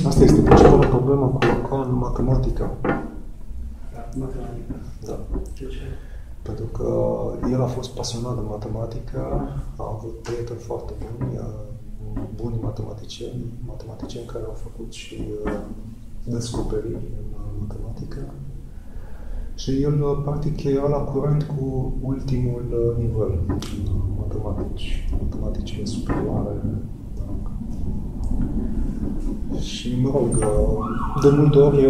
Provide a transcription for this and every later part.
Asta este principala problemă cu Lacan în matematică. Matematica. Da. De ce? Pentru că el a fost pasionat de matematică, a avut prieteni foarte buni matematicieni care au făcut și descoperiri în matematică. Și el, practic, era la curent cu ultimul nivel matematicile superioare. Și, mă rog, de multe ori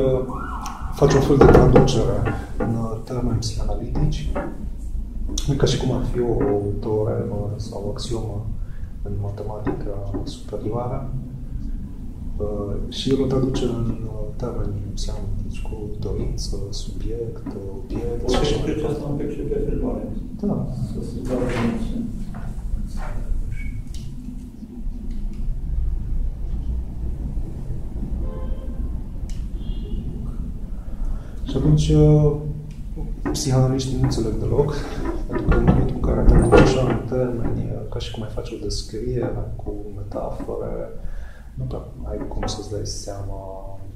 face un fel de traducere în termeni psihanalitici, ca și cum ar fi o teoremă sau o axiomă în matematică superioară, și el o traduce în termeni psihanalitici cu dorință, subiect, obiect. Și cred că asta un pic și pe filmare. Da. Să se dau emoție. Și atunci, psihanaliștii nu înțeleg deloc, pentru că în momentul în care traduci așa în termeni, ca și cum ai face o descriere cu metafore, nu prea ai cum să-ți dai seama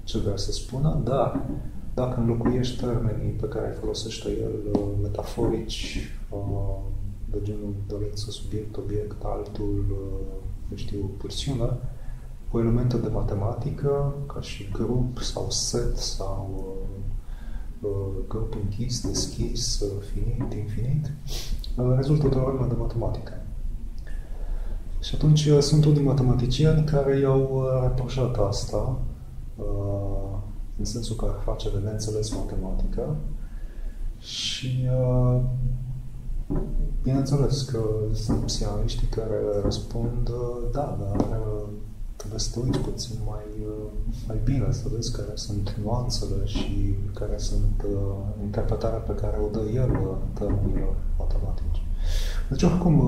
ce vrea să spună, dar dacă înlocuiești termenii pe care îi folosește el, metaforici, de genul dorință, subiect, obiect, altul, nu știu, pulsiune, cu elemente de matematică, ca și grup sau set sau grup închis, deschis, finit, infinit, rezultă o teoremă de matematică. Și atunci sunt unii matematicieni care i-au reproșat asta, în sensul că ar face de neînțeles matematică și bineînțeles că sunt psihanaliștii care răspund da, dar trebuie să te uiți puțin mai bine, să vezi care sunt nuanțele și care sunt interpretarea pe care o dă el în termenilor matematici. Deci, oricum,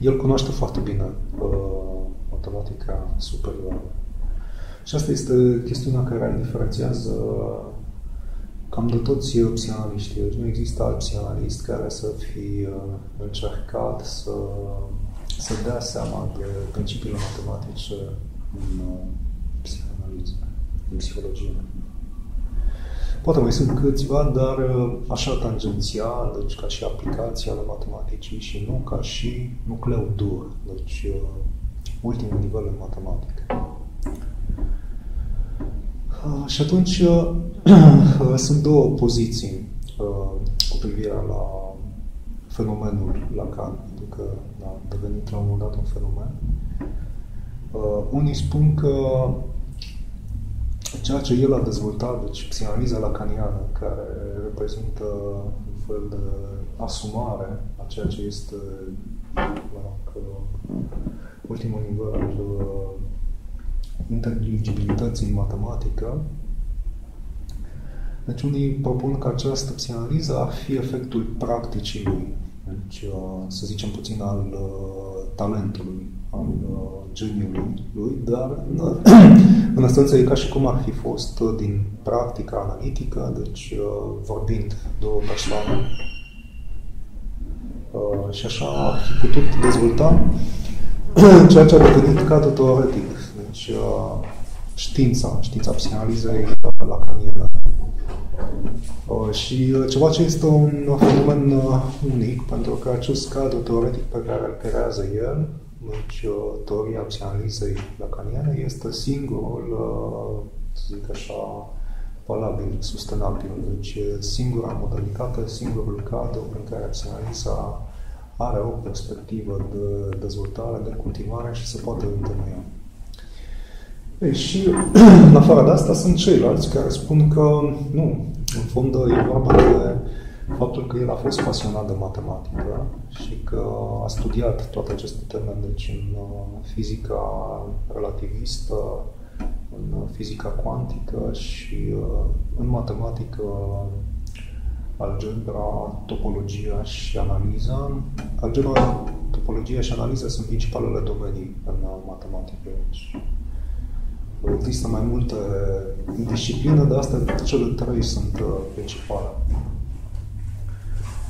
el cunoaște foarte bine matematica superioară. Și asta este chestiunea care îl diferențiază cam de toți psihanaliștii. Deci nu există alt psihanalist care să fi încercat să dea seama de principiile matematice în psihanaliză, în psihologie. Poate mai sunt câțiva, dar așa tangențial, deci ca și aplicații ale matematicii și nu ca și nucleu dur, deci ultimul nivel în matematică. Și atunci sunt două poziții cu privire la fenomenul Lacan, pentru că a devenit la un moment dat un fenomen. Unii spun că ceea ce el a dezvoltat, deci psihanaliza lacaniană, care reprezintă un fel de asumare a ceea ce este ultimul nivel al inteligibilității în matematică. Deci unii propun că această psihanaliză ar fi efectul practicii lui, deci, să zicem puțin al talentului, al geniului lui, dar în esență e ca și cum ar fi fost din practica analitică, deci vorbind două persoane, și așa ar fi putut dezvolta ceea ce a devenit cadru teoretic, deci știința psihanalizei lacaniene. Și ceva ce este un fenomen unic, pentru că acest cadru teoretic pe care îl creează el, deci teoria psihanalizei lacaniene, este singurul, să zic așa, valabil, sustenabil. Deci singura modalitate, singurul cadru în care psihanaliza are o perspectivă de dezvoltare, de cultivare și se poate întemeia. Și în afară de asta sunt ceilalți care spun că nu, în fond e vorba de faptul că el a fost pasionat de matematică și că a studiat toate aceste teme, deci în fizica relativistă, în fizica cuantică și în matematică, algebra, topologia și analiza. Algebra, topologia și analiza sunt principalele domenii în matematică. Există mai multe discipline, dar astea cele trei sunt principale.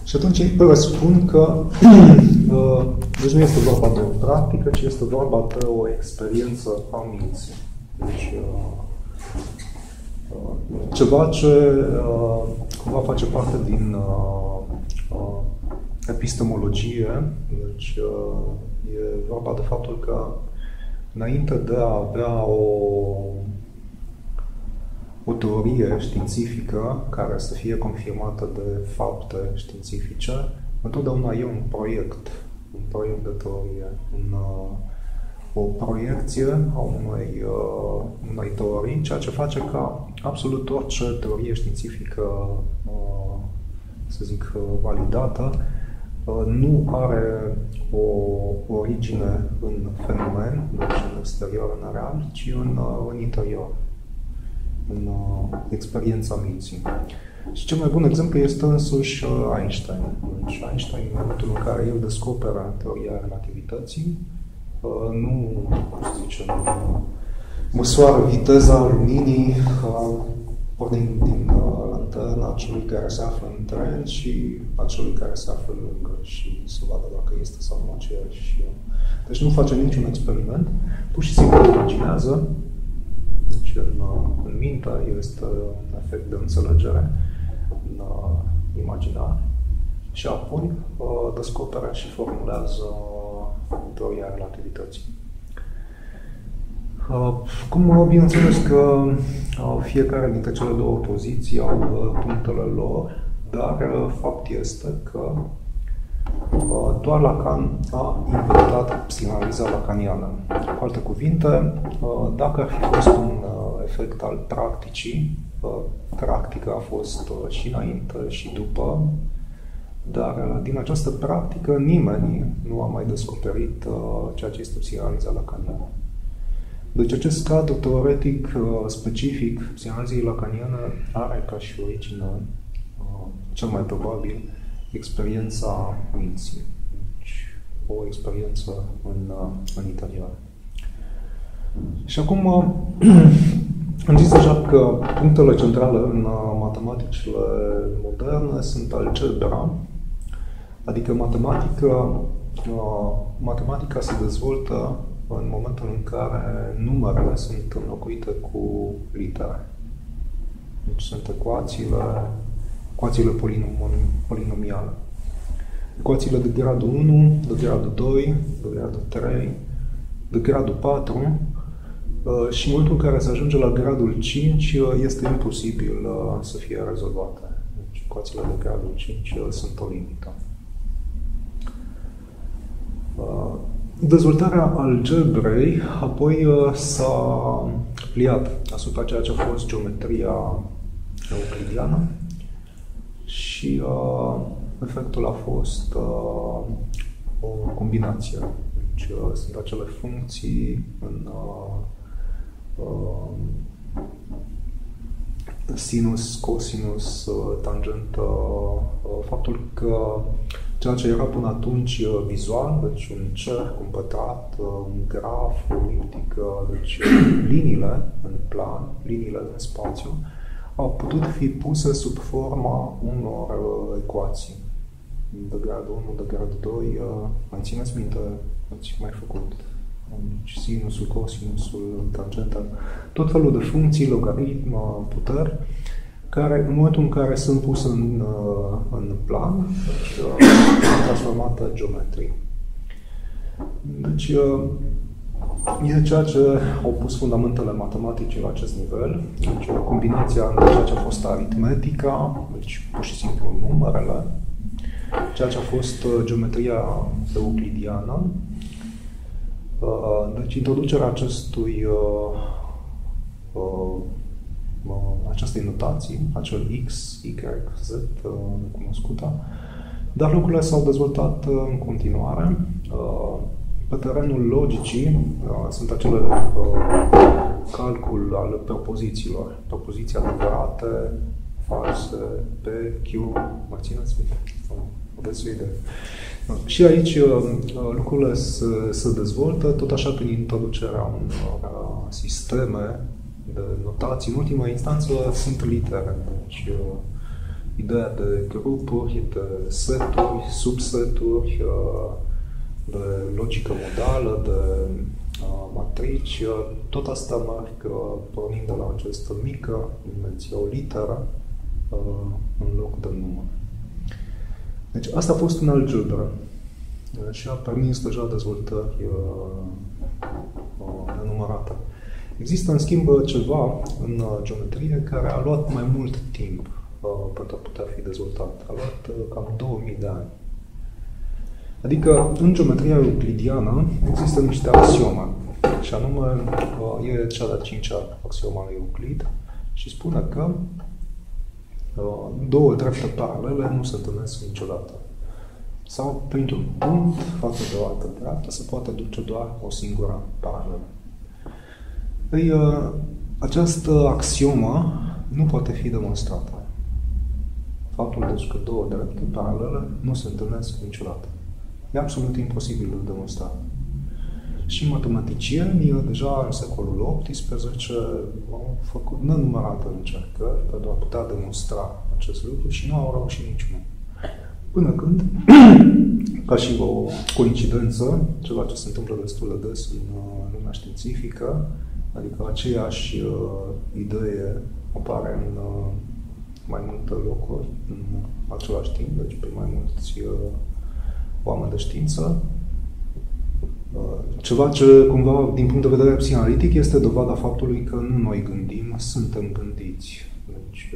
Și atunci ei spun că deci nu este vorba de o practică, ci este vorba de o experiență a minții. Deci, ceva ce cumva face parte din epistemologie. Deci, e vorba de faptul că înainte de a avea o teorie științifică care să fie confirmată de fapte științifice, întotdeauna e un proiect de teorie, o proiecție a unei teorii, ceea ce face ca absolut orice teorie științifică, să zic, validată, nu are o origine în fenomen, deci în exterior, în real, ci în interior, în experiența minții. Și cel mai bun exemplu este însuși Einstein. Deci Einstein, în momentul în care el descoperă teoria relativității, nu, cum să zicem, măsoară viteza luminii pornind din lanterna celui care se află în tren și a celui care se află lângă și să vadă dacă este sau nu aceeași. Deci nu face niciun experiment, pur și simplu imaginează. Deci în minte este un efect de înțelegere în imaginar și apoi descoperă și formulează teoria relativității. Cum bineînțeles că fiecare dintre cele două poziții au punctele lor, dar fapt este că doar Lacan a inventat psihanaliza lacaniană. Cu alte cuvinte, dacă ar fi fost un efect al practicii, practica a fost și înainte și după, dar din această practică nimeni nu a mai descoperit ceea ce este psihanaliza lacaniană. Deci acest cadru teoretic specific psihanalizei lacaniană are ca și origine, cel mai probabil, experiența minții. Deci, o experiență în interior. Și acum am zis deja că punctele centrale în matematicile moderne sunt algebra, adică matematica se dezvoltă în momentul în care numerele sunt înlocuite cu litere. Deci sunt ecuațiile polinomiale. Ecuațiile de gradul 1, de gradul 2, de gradul 3, de gradul 4 și în momentul în care se ajunge la gradul 5 este imposibil să fie rezolvate. Deci ecuațiile de gradul 5 sunt o limită. Dezvoltarea algebrei apoi s-a pliat asupra ceea ce a fost geometria euclidiană și efectul a fost o combinație. Deci sunt acele funcții în sinus, cosinus, tangentă, faptul că ceea ce era până atunci vizual, deci un cerc, un pătrat, un graf, o eliptică, deci liniile în plan, liniile în spațiu, au putut fi puse sub forma unor ecuații. De gradul 1, de gradul 2, mai țineți minte, ați mai făcut sinusul, cosinusul, tangenta, tot felul de funcții, logaritm, puteri, care în momentul în care sunt puse în plan, sunt transformate în geometrie. Deci, e ceea ce au pus fundamentele matematicii la acest nivel, deci o combinație între ceea ce a fost aritmetica, deci pur și simplu numerele, ceea ce a fost geometria euclidiană, deci introducerea acestei notații, acel X, Y, Z cunoscută, dar lucrurile s-au dezvoltat în continuare. Pe terenul logicii sunt acele calcul al propozițiilor, propoziții adevărate, false, P, Q, mă țineți minte? Aveți o idee. Și aici lucrurile se dezvoltă, tot așa prin introducerea unor sisteme de notații. În ultima instanță sunt litere, deci ideea de grupuri, de seturi, subseturi, de logică modală, de matrici, tot asta merg pornind de la această mică invenție, o literă în loc de număr. Deci asta a fost în algebră și a permis deja dezvoltări nenumărate. Există, în schimb, ceva în geometrie care a luat mai mult timp pentru a putea fi dezvoltat. A luat cam 2000 de ani. Adică, în geometria euclidiană există niște axiome, și anume e cea de-a 5-a axioma lui Euclid și spune că două drepte paralele nu se întâlnesc niciodată. Sau, printr-un punct față de o altă dreaptă, se poate duce doar o singură paralelă. Această axiomă nu poate fi demonstrată. Faptul deci că două drepte paralele nu se întâlnesc niciodată. E absolut imposibil de demonstrat. Și matematicienii, deja în secolul XVIII, au făcut nenumărate încercări pentru a putea demonstra acest lucru și nu au reușit niciunul. Până când, ca și o coincidență, ceva ce se întâmplă destul de des în lumea științifică, adică aceeași idee apare în mai multe locuri în același timp, deci pe mai mulți oameni de știință. Ceva ce, cumva, din punct de vedere psihanalitic, este dovada faptului că nu noi gândim, suntem gândiți. Deci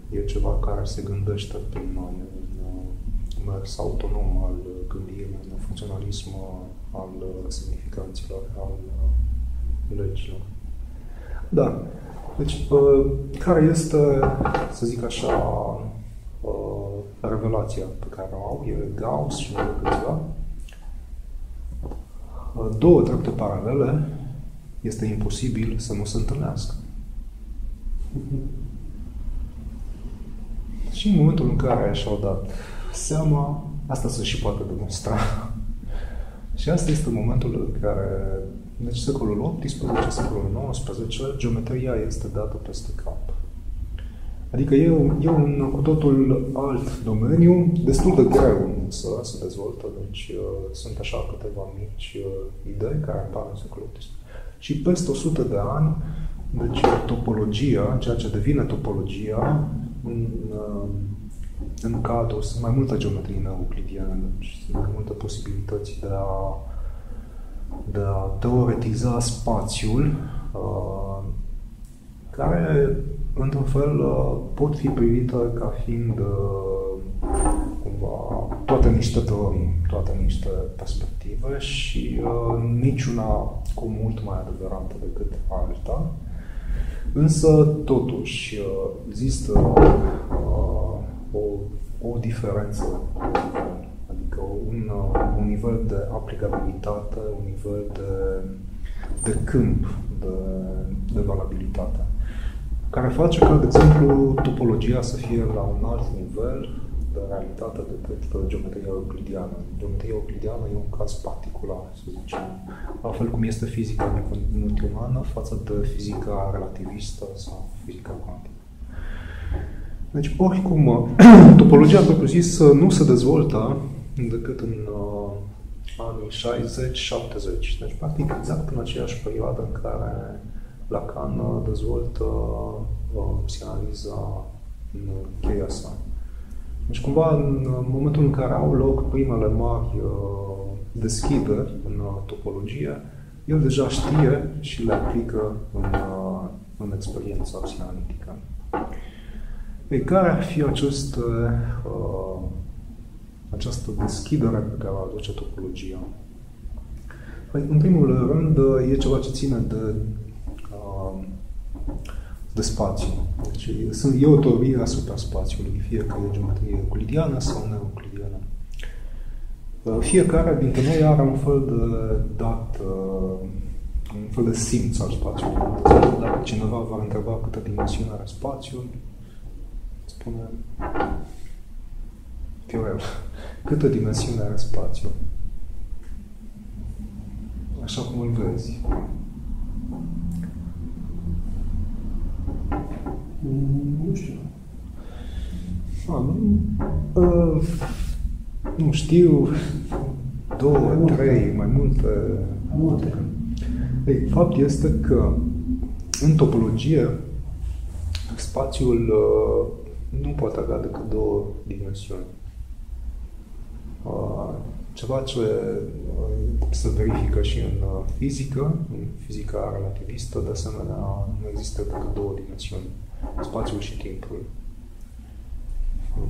e ceva care se gândește prin noi, în mers autonom al gândirii, în funcționalism al semnificanților, al legilor. Da. Deci, care este, să zic așa, revelația pe care o au? E Gauss și câțiva. Două drepte paralele este imposibil să nu se întâlnească. Și în momentul în care și-au dat seama, asta se și poate demonstra. Și asta este momentul în care, deci secolul XVIII, secolul XIX, geometria este dată peste cap. Adică e un cu totul alt domeniu, destul de greu să se dezvoltă, deci sunt așa câteva mici idei care apar în secolul XVIII. Și peste 100 de ani, deci topologia, ceea ce devine topologia, în cadrul, sunt mai multe geometrii euclidiene, deci sunt mai multe posibilități de a teoretiza spațiul, care, într-un fel, pot fi privite ca fiind cumva toate niște teorii, toate niște perspective și niciuna cu mult mai adevărată decât alta. Însă, totuși, există o diferență, adică un nivel de aplicabilitate, un nivel de câmp de valabilitate, care face ca, de exemplu, topologia să fie la un alt nivel de realitate decât geometria euclidiană. Geometria euclidiană e un caz particular, să zicem, la fel cum este fizica newtonană față de fizica relativistă sau fizica cuantică. Deci, oricum, topologia, propriu-zis, nu se dezvoltă decât în anii 60-70. Deci, practic, exact în aceeași perioadă în care Lacan dezvoltă psihanaliza în cheia sa. Deci, cumva, în momentul în care au loc primele mari deschideri în topologie, el deja știe și le aplică în experiența psihanalitică. Ei, care ar fi această deschidere pe care o aduce topologia? Păi, în primul rând, e ceva ce ține de spațiu. Deci, e o teorie asupra spațiului, fie că e geometrie euclidiană sau neeuclidiană. Fiecare dintre noi are un fel de un fel de simț al spațiului. Dacă cineva va întreba câtă dimensiune are spațiul, spune Fiorel, câtă dimensiune are spațiul? Așa cum îl vezi. Nu știu. Nu știu, 2, 3, mai multe. Ei, fapt este că în topologie spațiul nu poate avea decât două dimensiuni. Ceva ce se verifică și în fizica relativistă, de asemenea, nu există decât două dimensiuni, spațiul și timpul.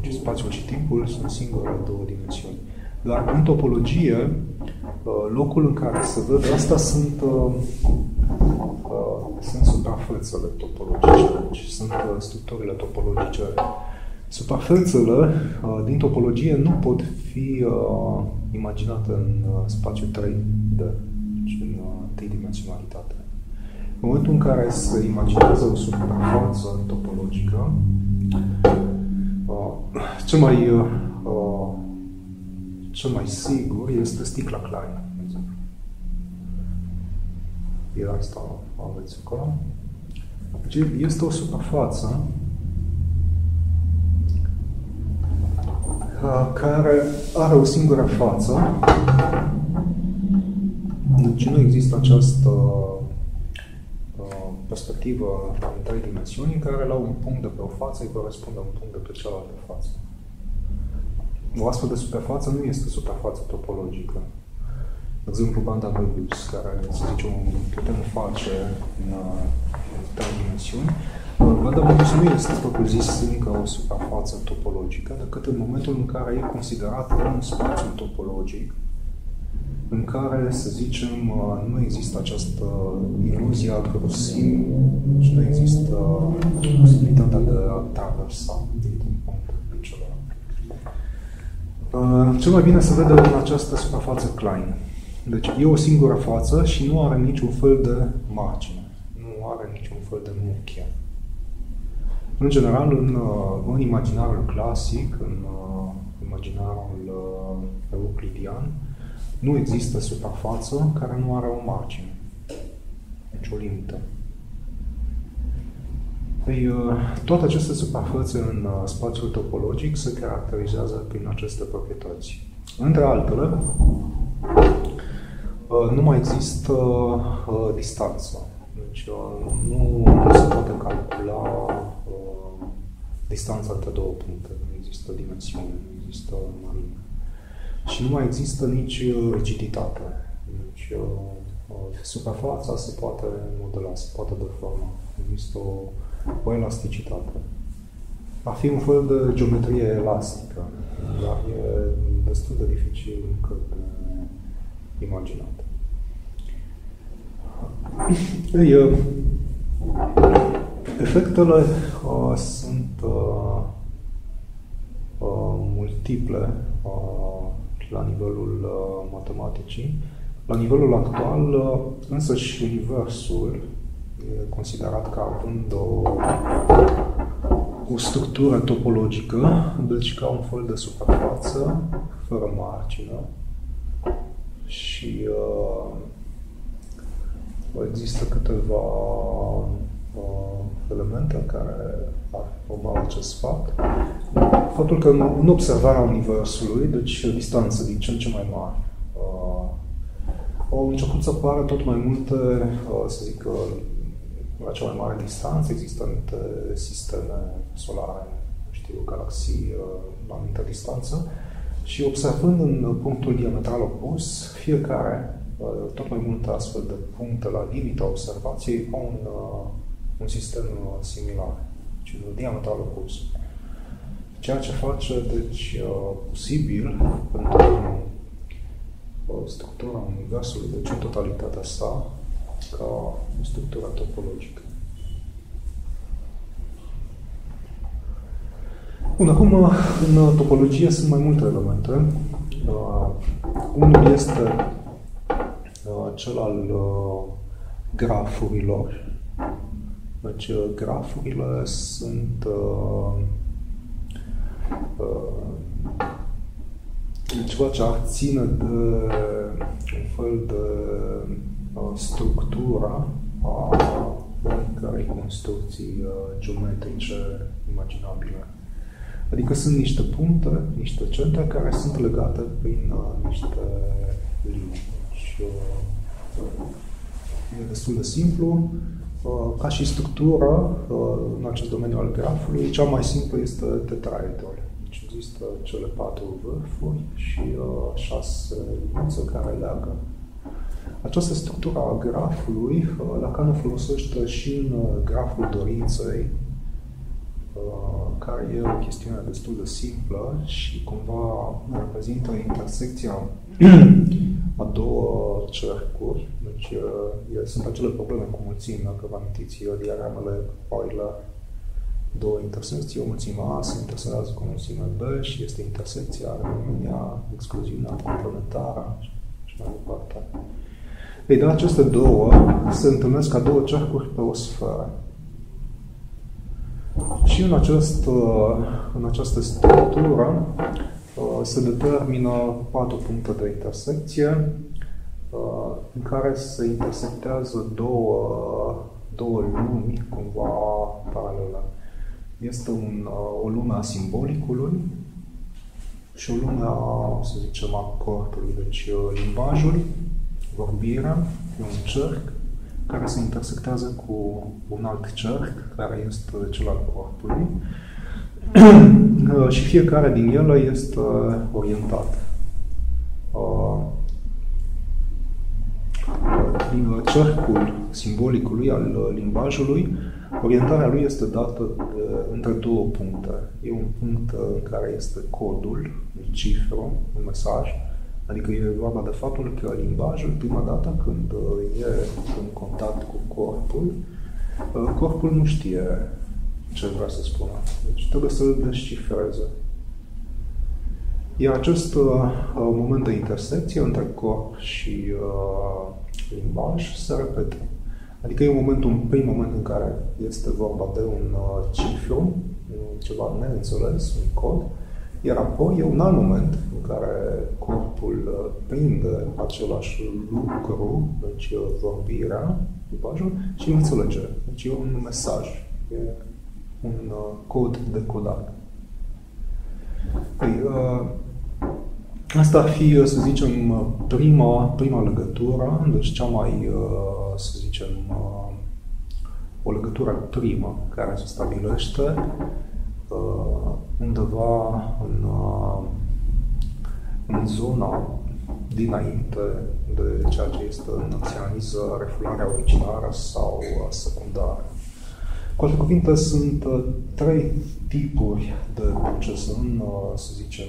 Deci spațiul și timpul sunt singurele două dimensiuni. Dar în topologie, locul în care se vede asta sunt suprafețele topologice, deci sunt structurile topologice. Suprafețele din topologie nu pot fi imaginate în spațiul 3D, deci în tridimensionalitate. În momentul în care se imaginează o suprafață topologică, cel mai sigur este sticla Klein, de exemplu. Iar asta aveți acolo. Deci este o suprafață care are o singură față. Deci nu există această perspectivă în trei dimensiuni în care la un punct de pe o față îi corespunde un punct de pe cealaltă față. O astfel de suprafață nu este suprafață topologică. De exemplu, banda Möbius, care, să zicem, putem face în trei dimensiuni. Banda Möbius nu este propriu-zis încă o suprafață topologică, decât în momentul în care e considerat un spațiu topologic, în care, să zicem, nu există această iluzie a grosimii, deci nu există posibilitatea de a traversa dintr-un punct în celălalt. Cel mai bine se vede în această suprafață Klein. Deci e o singură față și nu are niciun fel de margine, nu are niciun fel de muchie. În general, în imaginarul clasic, în imaginarul euclidian, nu există suprafață care nu are o margine, deci o limită. Toate aceste suprafețe în spațiul topologic se caracterizează prin aceste proprietăți. Între altele, nu mai există distanță. Deci nu se poate calcula distanța între două puncte. Nu există dimensiune, nu există mărime. Și nu mai există nici rigiditate. Deci suprafața se poate modela, se poate deforma. Există o elasticitate. Va fi un fel de geometrie elastică, dar e destul de dificil încă de imaginat. Efectele sunt multiple la nivelul matematicii. La nivelul actual, însăși universul e considerat ca având o structură topologică, deci ca un fel de suprafață, fără margină. Și există câteva elemente care ar proba acest fapt. Faptul că în observarea universului, deci distanțe din ce în ce mai mari, au început să apară tot mai multe, să zic, la cea mai mare distanță există anumite sisteme solare, galaxii la anumită distanță și observând în punctul diametral opus, fiecare, tot mai multe astfel de puncte la limita observației au un sistem similar, deci un diametral opus. Ceea ce face, deci, posibil pentru structura universului, deci în totalitatea sa, ca o structură topologică. Bun, acum, în topologie sunt mai multe elemente. Unul este cel al grafurilor. Deci, grafurile sunt ceva ce ar ține de un fel de structură a oricărei construcții geometrice imaginabile. Adică sunt niște puncte, niște centre care sunt legate prin niște linii. Și, E destul de simplu. Ca și structură, în acest domeniu al grafului, cea mai simplă este tetraedrul. Deci există cele 4 vârfuri și 6 liniuțe care leagă. Această structură a grafului, Lacan o folosește și în graful dorinței, care e o chestiune destul de simplă și cumva reprezintă intersecția a două cercuri. Deci sunt acele probleme cu mulțimi, dacă vă amintiți, diagramele Euler, două intersecții, o mulțime A se intersectează cu o mulțime B și este intersecția, reuniunea, excluziunea, complementară și mai departe. Ei, dar aceste două se întâlnesc ca două cercuri pe o sferă. Și în această structură se determină 4 puncte de intersecție în care se intersectează două lumi cumva paralele. Este o lume a simbolicului și o lume a, să zicem, a corpului. Deci limbajul, vorbirea, e un cerc care se intersectează cu un alt cerc, care este cel al corpului, și fiecare din ele este orientat. Din cercul simbolicului al limbajului, orientarea lui este dată între două puncte. E un punct în care este codul, un cifru, un mesaj, adică e vorba de faptul că limbajul, prima dată când e în contact cu corpul, corpul nu știe ce vrea să spună. Deci trebuie să-l descifreze. Iar acest moment de intersecție între corp și limbaj se repetă. Adică e un prim moment în care este vorba de un cifru, ceva neînțeles, un cod, iar apoi e un alt moment în care corpul prinde același lucru, deci vorbirea, limbajul, și îl înțelege. Deci e un mesaj, e un cod decodat. Asta ar fi, să zicem, prima legătură, deci cea mai, să zicem, o legătură primă care se stabilește undeva în zona dinainte de ceea ce este în analiză refularea originară sau secundară. Cu alte cuvinte, sunt 3 tipuri de procese în, să zicem,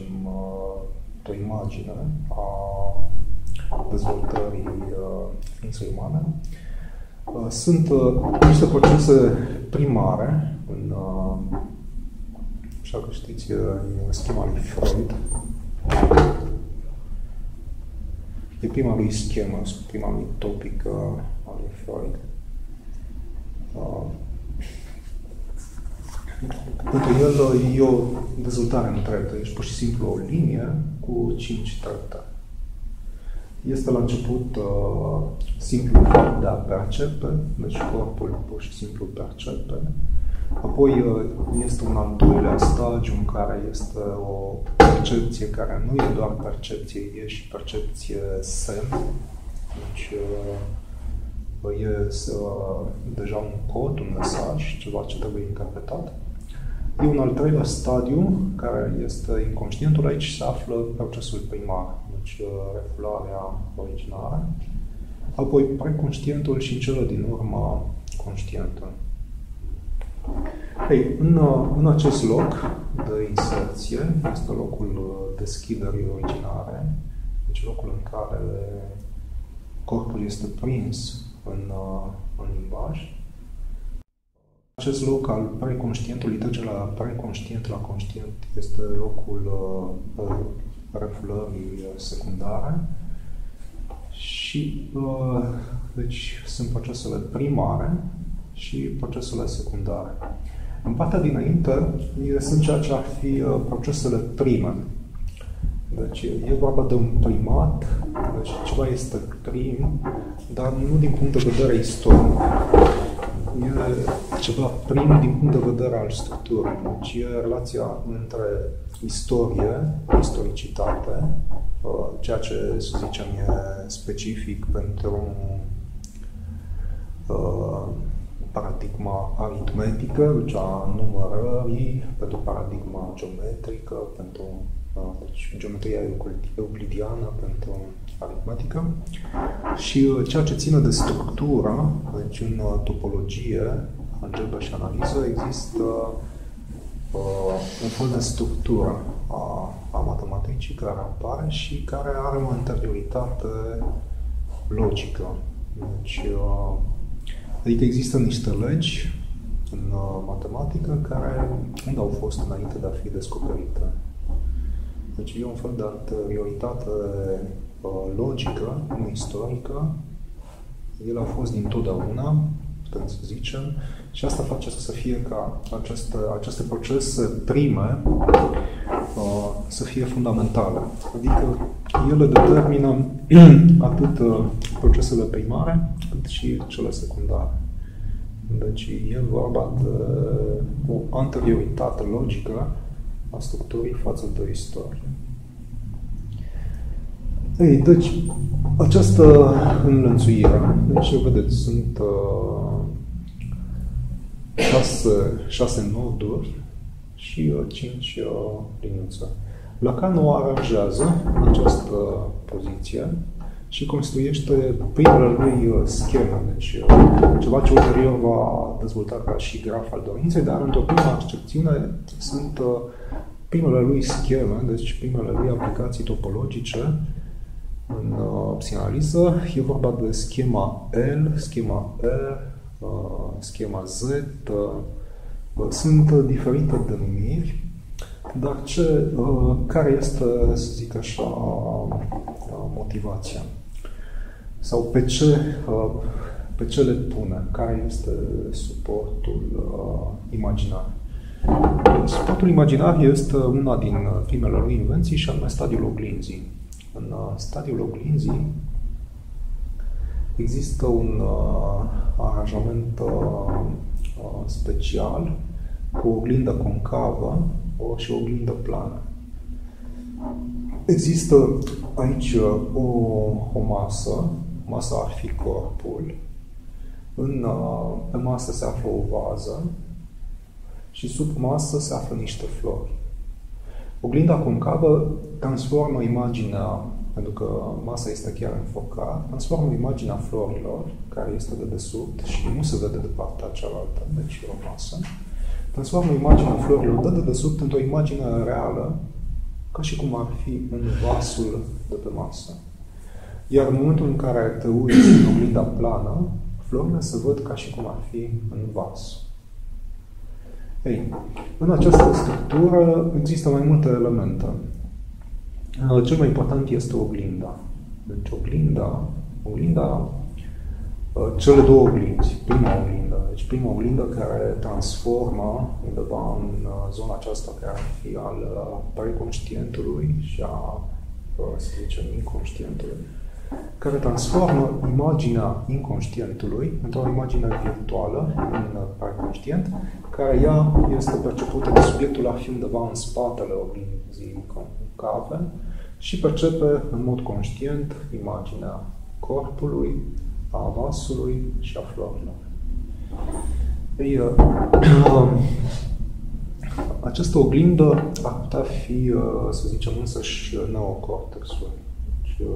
o imagine a dezvoltării ființei umane. Sunt niște procese primare, așa că știți, în schema lui Freud. E prima lui schemă, prima lui topică a lui Freud. Pentru el e o dezvoltare în trepte, deci pur și simplu o linie cu 5 trepte. Este la început simplu fapt de a percepe, deci corpul pur și simplu percepe. Apoi este un al doilea stagiu în care este o percepție care nu e doar percepție, e și percepție semn. Deci e deja un cod, un mesaj, ceva ce trebuie interpretat. E un al treilea stadiu, care este inconștientul. Aici se află procesul primar, deci refularea originară. Apoi preconștientul și în cele din urmă conștientul. Ei, în acest loc de inserție este locul deschiderii originare, deci locul în care corpul este prins în limbaj. Acest loc al preconștientului, trece la preconștient, la conștient, este locul refulării secundare. Și, deci, sunt procesele primare și procesele secundare. În partea dinainte sunt ceea ce ar fi procesele prime. Deci e vorba de un primat, deci ceva este prim, dar nu din punct de vedere istoric. E ceva prim din punct de vedere al structurii. Deci e relația între istorie, istoricitate, ceea ce, să zicem, e specific pentru paradigma aritmetică, deci a numărării, pentru paradigma geometrică, pentru deci geometria euclidiană, pentru aritmetică. Și ceea ce ține de structură, deci în topologie, algebră și analiză, există un fel de structură a matematicii care apare și care are o interioritate logică. Deci, adică există niște legi în matematică care unde au fost înainte de a fi descoperite. Deci e un fel de anterioritate logică, nu istorică. Ele au fost dintotdeauna, putem să zicem, și asta face să fie ca aceste procese prime să fie fundamentale. Adică ele determină atât procesele primare, cât și cele secundare. Deci e vorba de o anterioritate logică a structurii față de istorie. Ei, deci, această înlănțuire, deci, vedeți, sunt 6 noduri și 5 liniuțe. Lacan o aranjează în această poziție și construiește primele lui scheme, deci ceva ce ulterior va dezvolta ca și graf al dorinței, dar într-o primă accepțiune sunt primele lui scheme, deci primele lui aplicații topologice în psihanaliză. E vorba de schema L, schema R, schema Z, sunt diferite denumiri, dar care este, să zic așa, motivația? Sau pe ce le pune? Care este suportul imaginar? Suportul imaginar este una din primele lui invenții și anume stadiul oglinzii. În stadiul oglinzii există un aranjament special cu o oglindă concavă și o oglindă plană. Există aici o masă, masa ar fi corpul, pe masă se află o vază și sub masă se află niște flori. Oglinda concavă transformă imaginea, pentru că masa este chiar în focar, transformă imaginea florilor, care este de desubt și nu se vede de partea cealaltă, deci e o masă, transformă imaginea florilor de desubt într-o imagine reală, ca și cum ar fi în vasul de pe masă. Iar în momentul în care te uiți în oglinda plană, florile se văd ca și cum ar fi în vas. Ei, în această structură există mai multe elemente. Cel mai important este oglinda. Deci oglinda, cele două oglinzi. Prima oglindă care transformă undeva în zona aceasta care ar fi al preconștientului și a, să zicem, inconștientului, care transformă imaginea inconștientului într-o imagine virtuală în preconștient, care ea este percepută de subiectul a fi undeva în spatele oglinzii concave și percepe în mod conștient imaginea corpului, a vasului și a florilor. Această oglindă ar putea fi, să zicem, însăși neocortexul. Deci,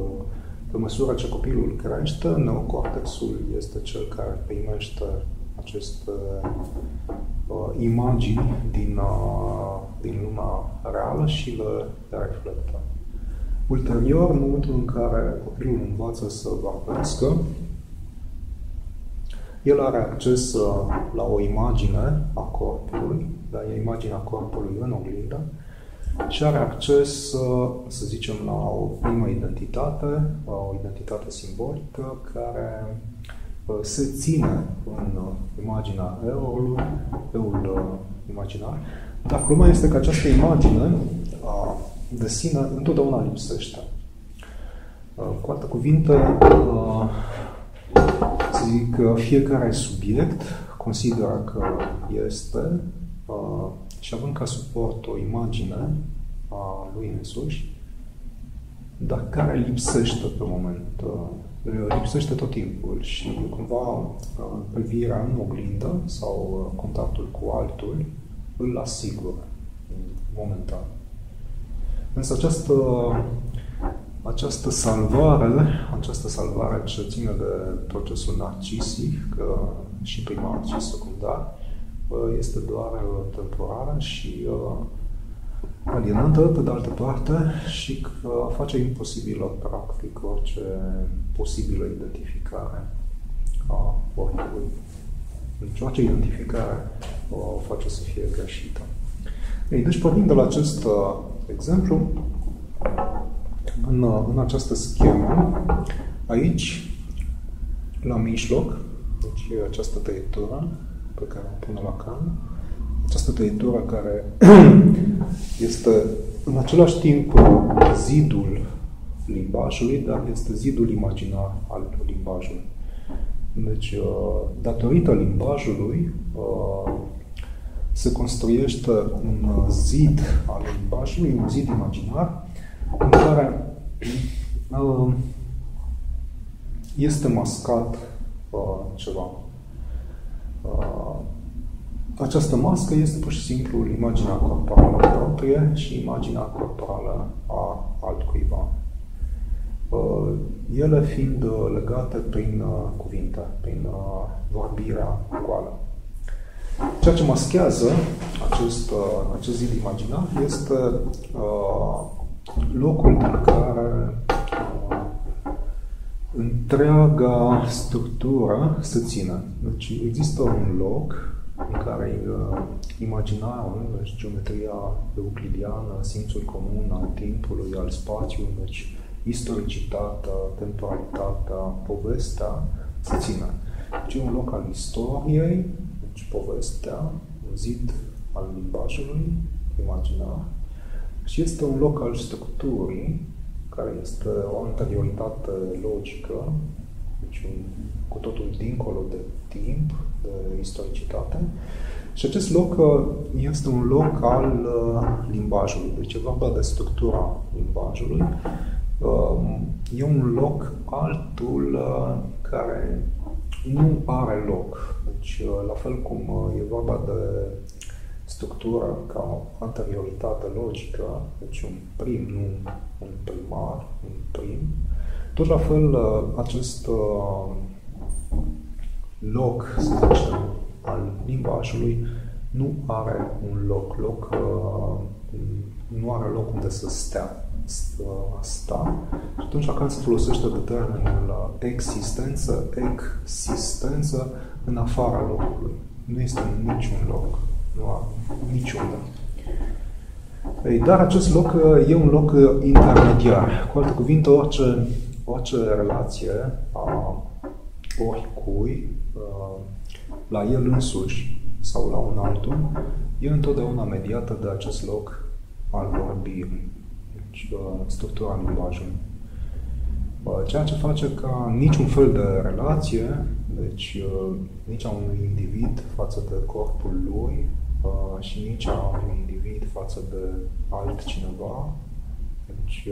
pe măsură ce copilul crește, neocortexul este cel care primește aceste imagini din lumea reală și le reflectă. Ulterior, în momentul în care copilul învață să vorbească, el are acces la o imagine a corpului, la imaginea corpului în oglindă, și are acces, să zicem, la o primă identitate, o identitate simbolică care se ține în imaginea eul imaginar, dar problema este că această imagine de sine întotdeauna lipsește. Cu alte cuvinte, să zic că fiecare subiect consideră că este și având ca suport o imagine a lui însuși, dar care lipsește pe moment lipsește tot timpul și cumva privirea în oglindă sau contactul cu altul îl asigură momentan. Însă această salvare ce ține de procesul narcisic și primar și secundar este doar temporară și alienantă, pe de altă parte, și face imposibilă, practic, orice posibilă identificare a oricui. Deci orice identificare o face să fie greșită. Deci, pornind de la acest exemplu, în această schemă, aici, la mijloc, deci această tăietură pe care o pune la cană, această tăietură care este în același timp zidul limbajului, dar este zidul imaginar al limbajului. Deci, datorită limbajului, se construiește un zid al limbajului, un zid imaginar, în care este mascat ceva. Această mască este pur și simplu imaginea corporală proprie și imaginea corporală a altcuiva. Ele fiind legate prin cuvinte, prin vorbirea goală. Ceea ce maschează acest zid imaginar este locul în care întreaga structură se ține. Deci există un loc în care imaginarul, deci geometria euclidiană, simțul comun al timpului, al spațiului, deci istoricitatea, temporalitatea, povestea, se ține. Deci e un loc al istoriei, deci povestea, un zid al limbajului imaginar, și este un loc al structurii, care este o anterioritate logică, deci cu totul dincolo de timp, de istoricitate. Și acest loc este un loc al limbajului, deci e vorba de structura limbajului. E un loc altul care nu are loc. Deci, la fel cum e vorba de structură ca anterioritate logică, deci un prim, nu un primar, un prim, tot la fel acest loc, să zicem, al limbajului nu are un loc, nu are loc unde să stea. Și atunci când se folosește de termenul existență, în afara locului. Nu este în niciun loc, nu are niciunde. Dar acest loc e un loc intermediar. Cu alte cuvinte, orice relație a oricui la el însuși sau la un altul e întotdeauna mediată de acest loc al vorbirii, deci structura limbajului. Ceea ce face ca niciun fel de relație, deci nici a unui individ față de corpul lui și nici a unui individ față de altcineva, deci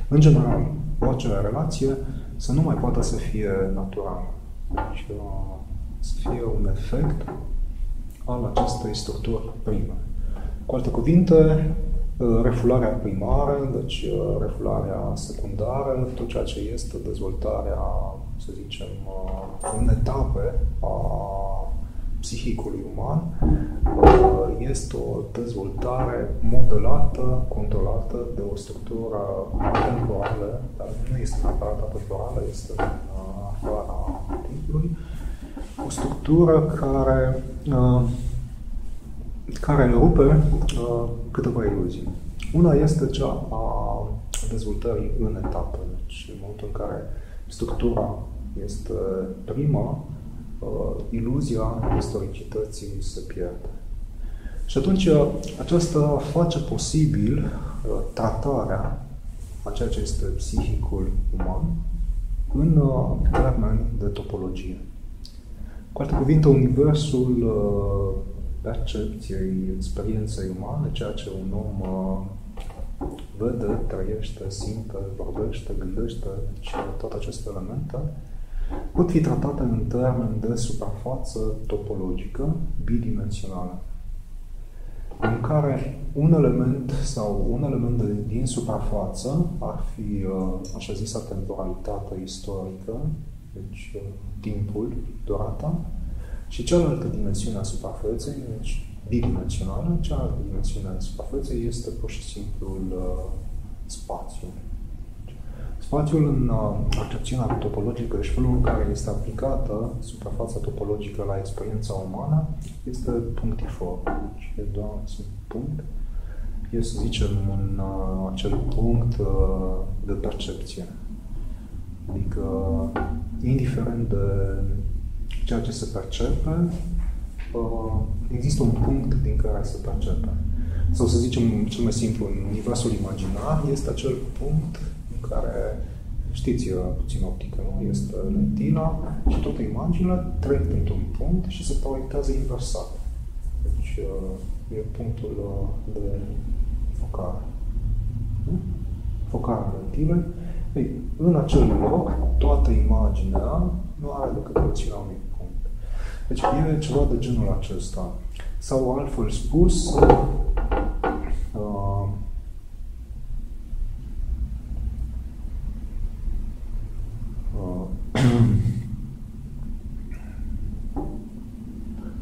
în general, orice relație să nu mai poată să fie naturală. Deci să fie un efect al acestei structuri prime. Cu alte cuvinte, refularea primară, deci refularea secundară, tot ceea ce este dezvoltarea, să zicem, în etape a psihicului uman, este o dezvoltare modelată, controlată de o structură atemporală, dar nu este neapărat atemporală, este în afara timpului, o structură care rupe câteva iluzii. Una este cea a dezvoltării în etape. Deci, în momentul în care structura este prima, iluzia istoricității se pierde. Și atunci aceasta face posibil tratarea a ceea ce este psihicul uman în termeni de topologie. Cu alte cuvinte, universul percepției, experienței umane, ceea ce un om vede, trăiește, simte, vorbește, gândește, deci toate aceste elemente pot fi tratate în termen de suprafață topologică bidimensională, în care un element din suprafață ar fi așa zisa temporalitatea istorică, deci timpul, durata, și cealaltă dimensiune a suprafeței, deci bidimensională, cealaltă dimensiune a suprafeței este pur și simplu spațiul. Spațiul în accepțiunea topologică și felul în care este aplicată suprafața topologică la experiența umană este punctifor. Deci e doar un punct. E, să zicem, acel punct de percepție. Adică, indiferent de ceea ce se percepe, există un punct din care se percepe. Sau să zicem, cel mai simplu, în universul imaginar este acel punct în care, știți, puțin optică, nu? Este lentila și toate imaginile trec printr-un punct și se proiectează inversat. Deci e punctul de focare. Focarea lentilei. Ei, în acel loc, toată imaginea nu are decât lățimea unui punct. Deci e ceva de genul acesta. Sau altfel spus,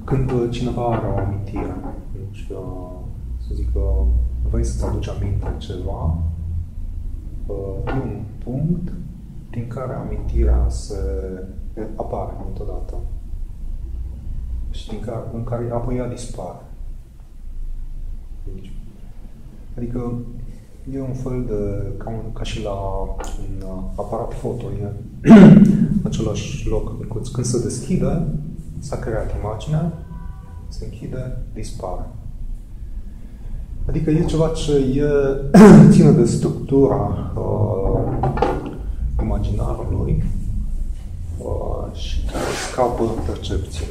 când cineva are o amintire, deci, să zic că vrei să-ți aduci aminte ceva, e un punct din care amintirea se apare întotdeauna și în care apoi ea dispare. Deci, adică e un fel de, ca și la un aparat foto, e același loc micuț. Când se deschide, s-a creat imaginea, se închide, dispare. Adică e ceva ce ține de structura imaginarului și care scapă percepției.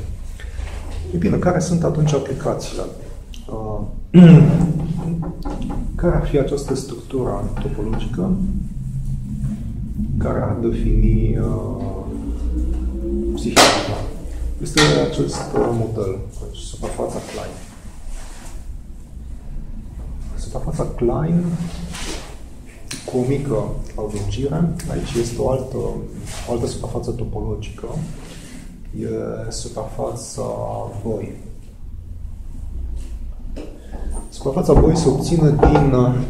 E bine, care sunt atunci aplicațiile? Care ar fi această structură topologică care ar defini psihica? Este acest model, deci suprafața Klein. Suprafața Klein cu o mică adâncire, aici este o altă suprafață topologică, e suprafața Boi. Suprafața Boi se obține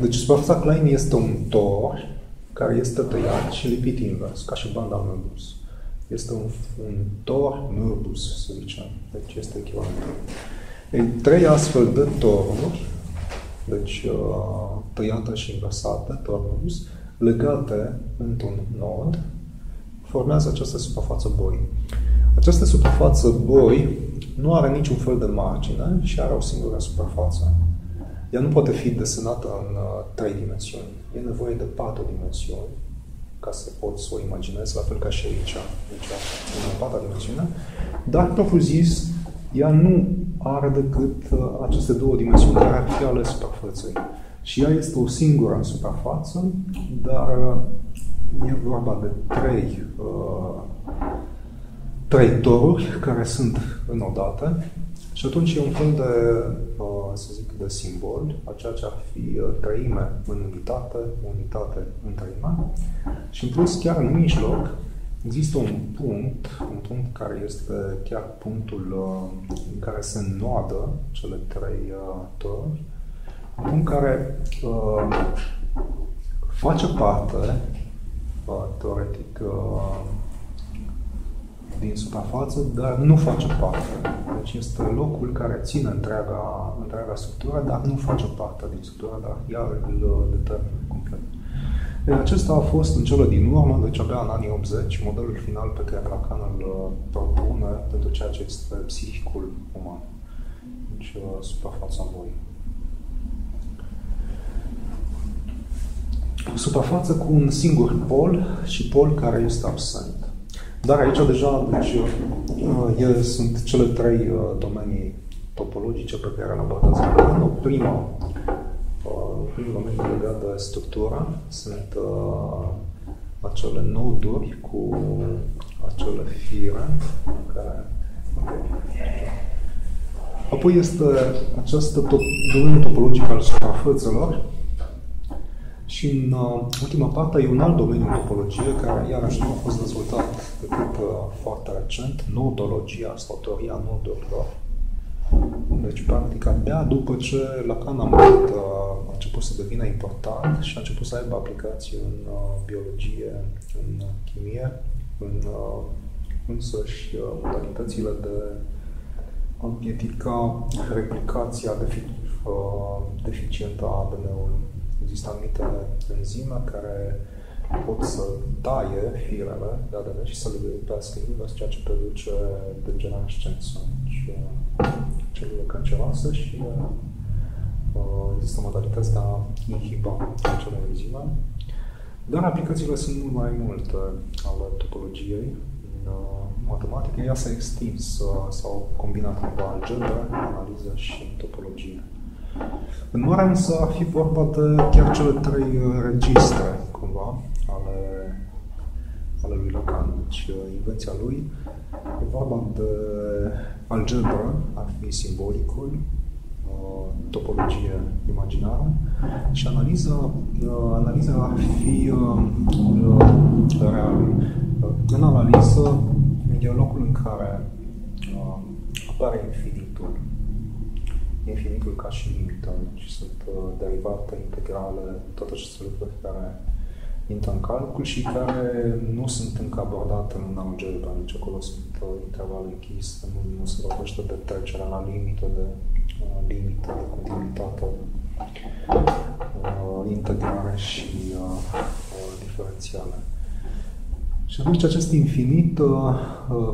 deci suprafața Klein este un tor care este tăiat și lipit invers, ca și banda Möbius. Este un tor Möbius, să zicem. Deci este echivalentul. Ei, 3 astfel de toruri, deci tăiată și inversată, tor Möbius, legate într-un nod, formează această suprafață Boi. Această suprafață Boi nu are niciun fel de margine și are o singură suprafață. Ea nu poate fi desenată în 3 dimensiuni. E nevoie de 4 dimensiuni ca să poți să o imaginezi, la fel ca și aici. Deci, în 4 dimensiune. Dar, propriu zis, ea nu are decât aceste 2 dimensiuni care ar fi ale suprafeței. Și ea este o singură suprafață, dar e vorba de 3 toruri care sunt înodate. Și atunci e un fel de, să zic, de simbol, a ceea ce ar fi treime în unitate, unitate în treime. Și în plus, chiar în mijloc, există un punct care este chiar punctul în care se înnoadă cele 3 toruri, un punct care face parte, teoretic, din suprafață, dar nu face parte. Deci este locul care ține întreaga structură, dar nu face parte din structură, dar ea îl determină complet. Acesta a fost în cele din urmă, deci abia în anii 80, modelul final pe care Lacan îl propune pentru ceea ce este psihicul uman. Deci suprafața Boi. Suprafață cu un singur pol și pol care este absent. Dar aici deja deci, sunt cele 3 domenii topologice pe care le abordează Lacan. Prima primul domeniu legat de structură sunt acele noduri cu acele fire care... Apoi este acest domeniu topologic al suprafețelor și în ultima parte e un alt domeniu în topologie care iarăși nu a fost dezvoltat decât foarte recent, nodologia sau teoria nodurilor. Deci, practic, abia după ce Lacan a început să devină important și a început să aibă aplicații în biologie, în chimie, în însăși modalitățile de a împiedica replicația deficientă a ADN-ului. Există anumite enzime care pot să taie firele de ADN și să le lipească invers, ceea ce produce degenerescență. Deci, celule canceroase și există modalități de a inhiba acele enzime. Dar aplicațiile sunt mult mai multe ale topologiei. În matematică ea s-a extins, s-au combinat cu algebră, analiză și topologie. În mare însă ar fi vorba de chiar cele trei registre, cumva, ale lui Lacan. Deci, invenția lui e vorba de algebră, ar fi simbolicul, topologie imaginară și analiza ar fi reală. În analiză e locul în care apare infinitul ca și limită și sunt derivate, integrale, toate aceste lucruri care intră în calcul și care nu sunt încă abordate în algebra. Deci acolo sunt intervale închise, nu se vorbește de trecerea la limită, de continuitate, integrare și diferențiale. Și atunci acest infinit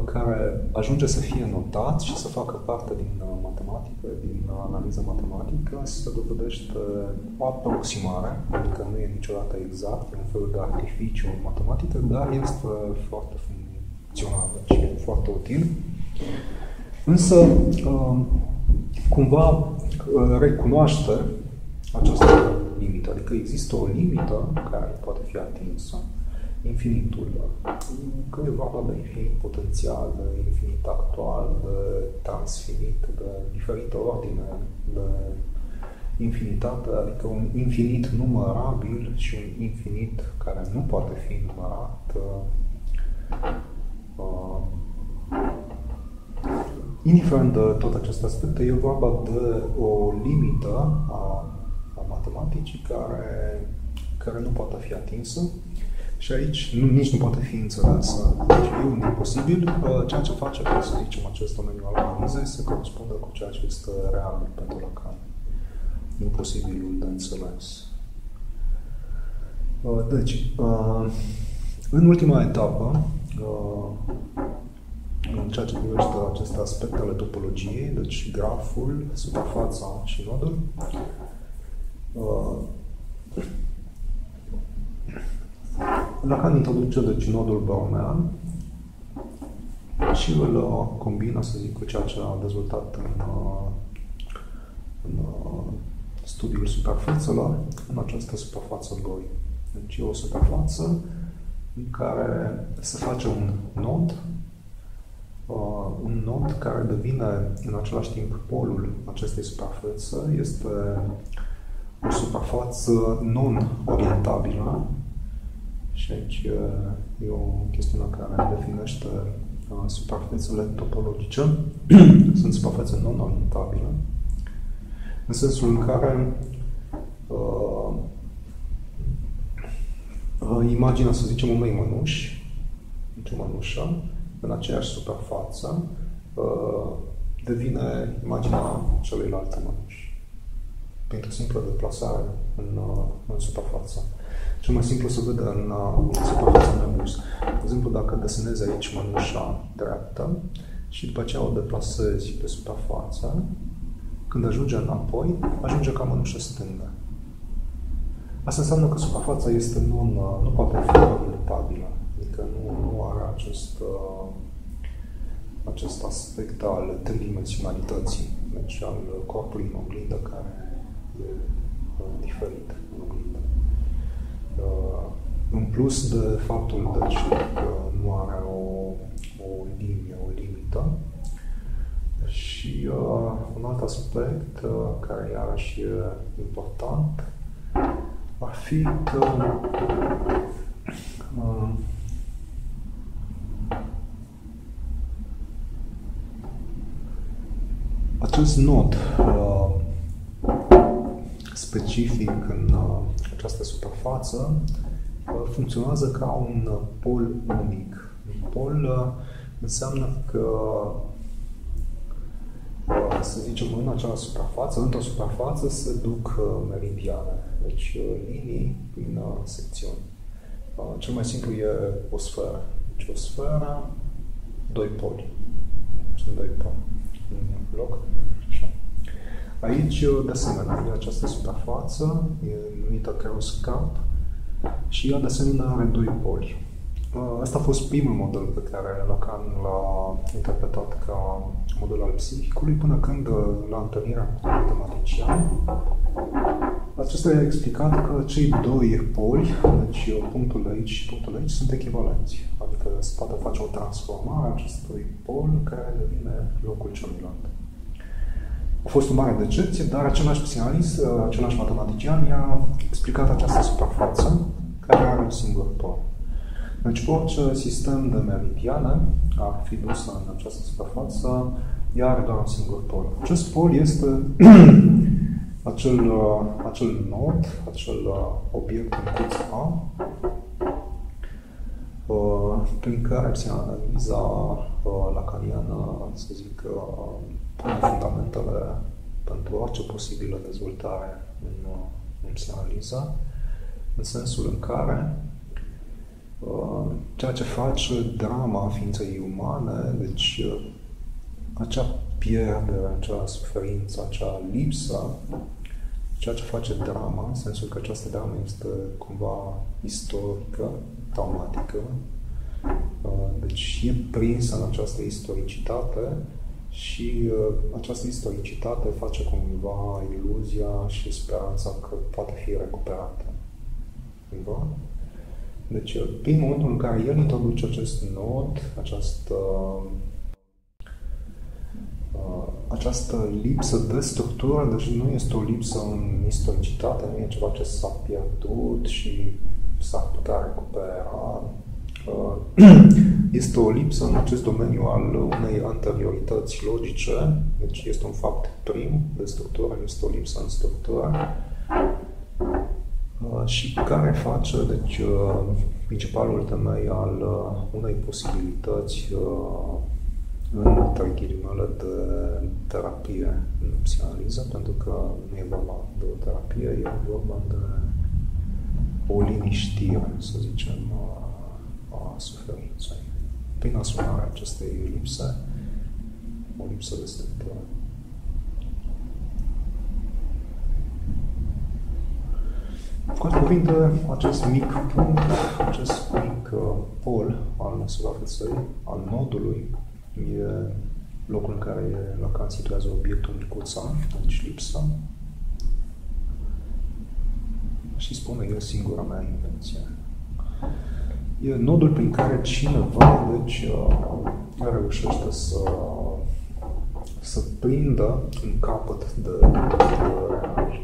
care ajunge să fie notat și să facă parte din matematică, din analiză matematică, se dovedește o aproximare, adică nu e niciodată exact, e un fel de artificiu în matematică, dar este foarte funcțional și e foarte util. Însă, cumva recunoaște această limită, adică există o limită care poate fi atinsă. Infinitul, că e vorba de infinit potențial, de infinit actual, de transfinit, de diferite ordine, de infinitate, adică un infinit numărabil și un infinit care nu poate fi numărat. Indiferent de toate aceste aspecte, e vorba de o limită a matematicii care nu poate fi atinsă. Și aici nici nu poate fi înțeleasă. Deci e un imposibil. Ceea ce face, să zicem, acest domeniu al analizei se corespundă cu ceea ce este real pentru Lacan. Imposibilul de înțeles. Deci, în ultima etapă, în ceea ce privește aceste aspecte ale topologiei, deci graful, suprafața și nodul, Lacan introduce deci nodul brownian și îl combină, să zic, cu ceea ce a dezvoltat în studiul suprafețelor în această suprafață 2. Deci e o suprafață în care se face un nod care devine în același timp polul acestei suprafețe. Este o suprafață non-orientabilă. Și aici e o chestiune care definește suprafețele topologice. Sunt suprafețe non-orientabile, în sensul în care imaginea, să zicem, unei mănuși, o mănușă, în aceeași suprafață, devine imaginea celeilalte mănuși, printr-o simplă deplasare în suprafață. Cel mai simplu se vede în suprafața nebus. De exemplu, dacă desenezi aici mănușa dreaptă și după aceea o deplasezi pe suprafață, când ajunge înapoi, ajunge ca mănușă stângă. Asta înseamnă că suprafața este nu poate fi orientabilă, adică nu are acest aspect al tridimensionalității, deci al corpului în oglindă care e diferit numit. În plus de faptul deci, că nu are o linie, o limită, și un alt aspect care iarăși e important ar fi că acest nod specific în această suprafață funcționează ca un pol unic. Un pol înseamnă că, să zicem, în acea suprafață, într-o suprafață se duc meridiane, deci linii prin secțiuni. Cel mai simplu e o sferă. Deci o sferă, doi poli. Sunt doi poli în loc. Așa. Aici, de asemenea, e această suprafață, e numită croscap și ea, de asemenea, are doi poli. Asta a fost primul model pe care Lacan l-a interpretat ca model al psihicului, până când, la întâlnirea cu matematician, acesta i-a explicat că cei doi poli, deci punctul de aici și punctul de aici, sunt echivalenți. Adică se poate face o transformare a acestui pol care devine locul celuilalt. A fost o mare decepție, dar același psihanalist, același matematician i-a explicat această suprafață care are un singur pol. Deci orice sistem de meridiane ar fi dus în această suprafață, ea are doar un singur pol. Acest pol este acel nod, acel obiect în cuț A, prin care psihanaliza lacaniană, să zic, pune fundamentele pentru orice posibilă dezvoltare în psihanaliză, în sensul în care ceea ce face drama ființei umane, deci acea pierdere, acea suferință, acea lipsă, ceea ce face drama, în sensul că această dramă este cumva istorică, traumatică, deci e prinsă în această istoricitate și această istoricitate face cumva iluzia și speranța că poate fi recuperată. Cumva? Deci, primul moment în care el introduce acest nod, această lipsă de structură, deci nu este o lipsă în istoricitate, nu e ceva ce s-a pierdut și s-ar putea recupera. Este o lipsă în acest domeniu al unei anteriorități logice, deci este un fapt prim de structură, este o lipsă în structură, și care face, deci, principalul temei al unei posibilități între ghilimele de terapie în psihanaliză, pentru că nu e vorba de o terapie, e vorba de o liniștire, să zicem, a suferinței. Prin asumarea acestei lipse, o lipsă de structură. Cu alte cuvinte, acest mic punct, acest mic pol al suprafeței, al nodului, e locul în care Lacan situează obiectul micuța, deci lipsa, și spune el singura mea invenție. E nodul prin care cineva, deci, reușește să prindă un capăt de real.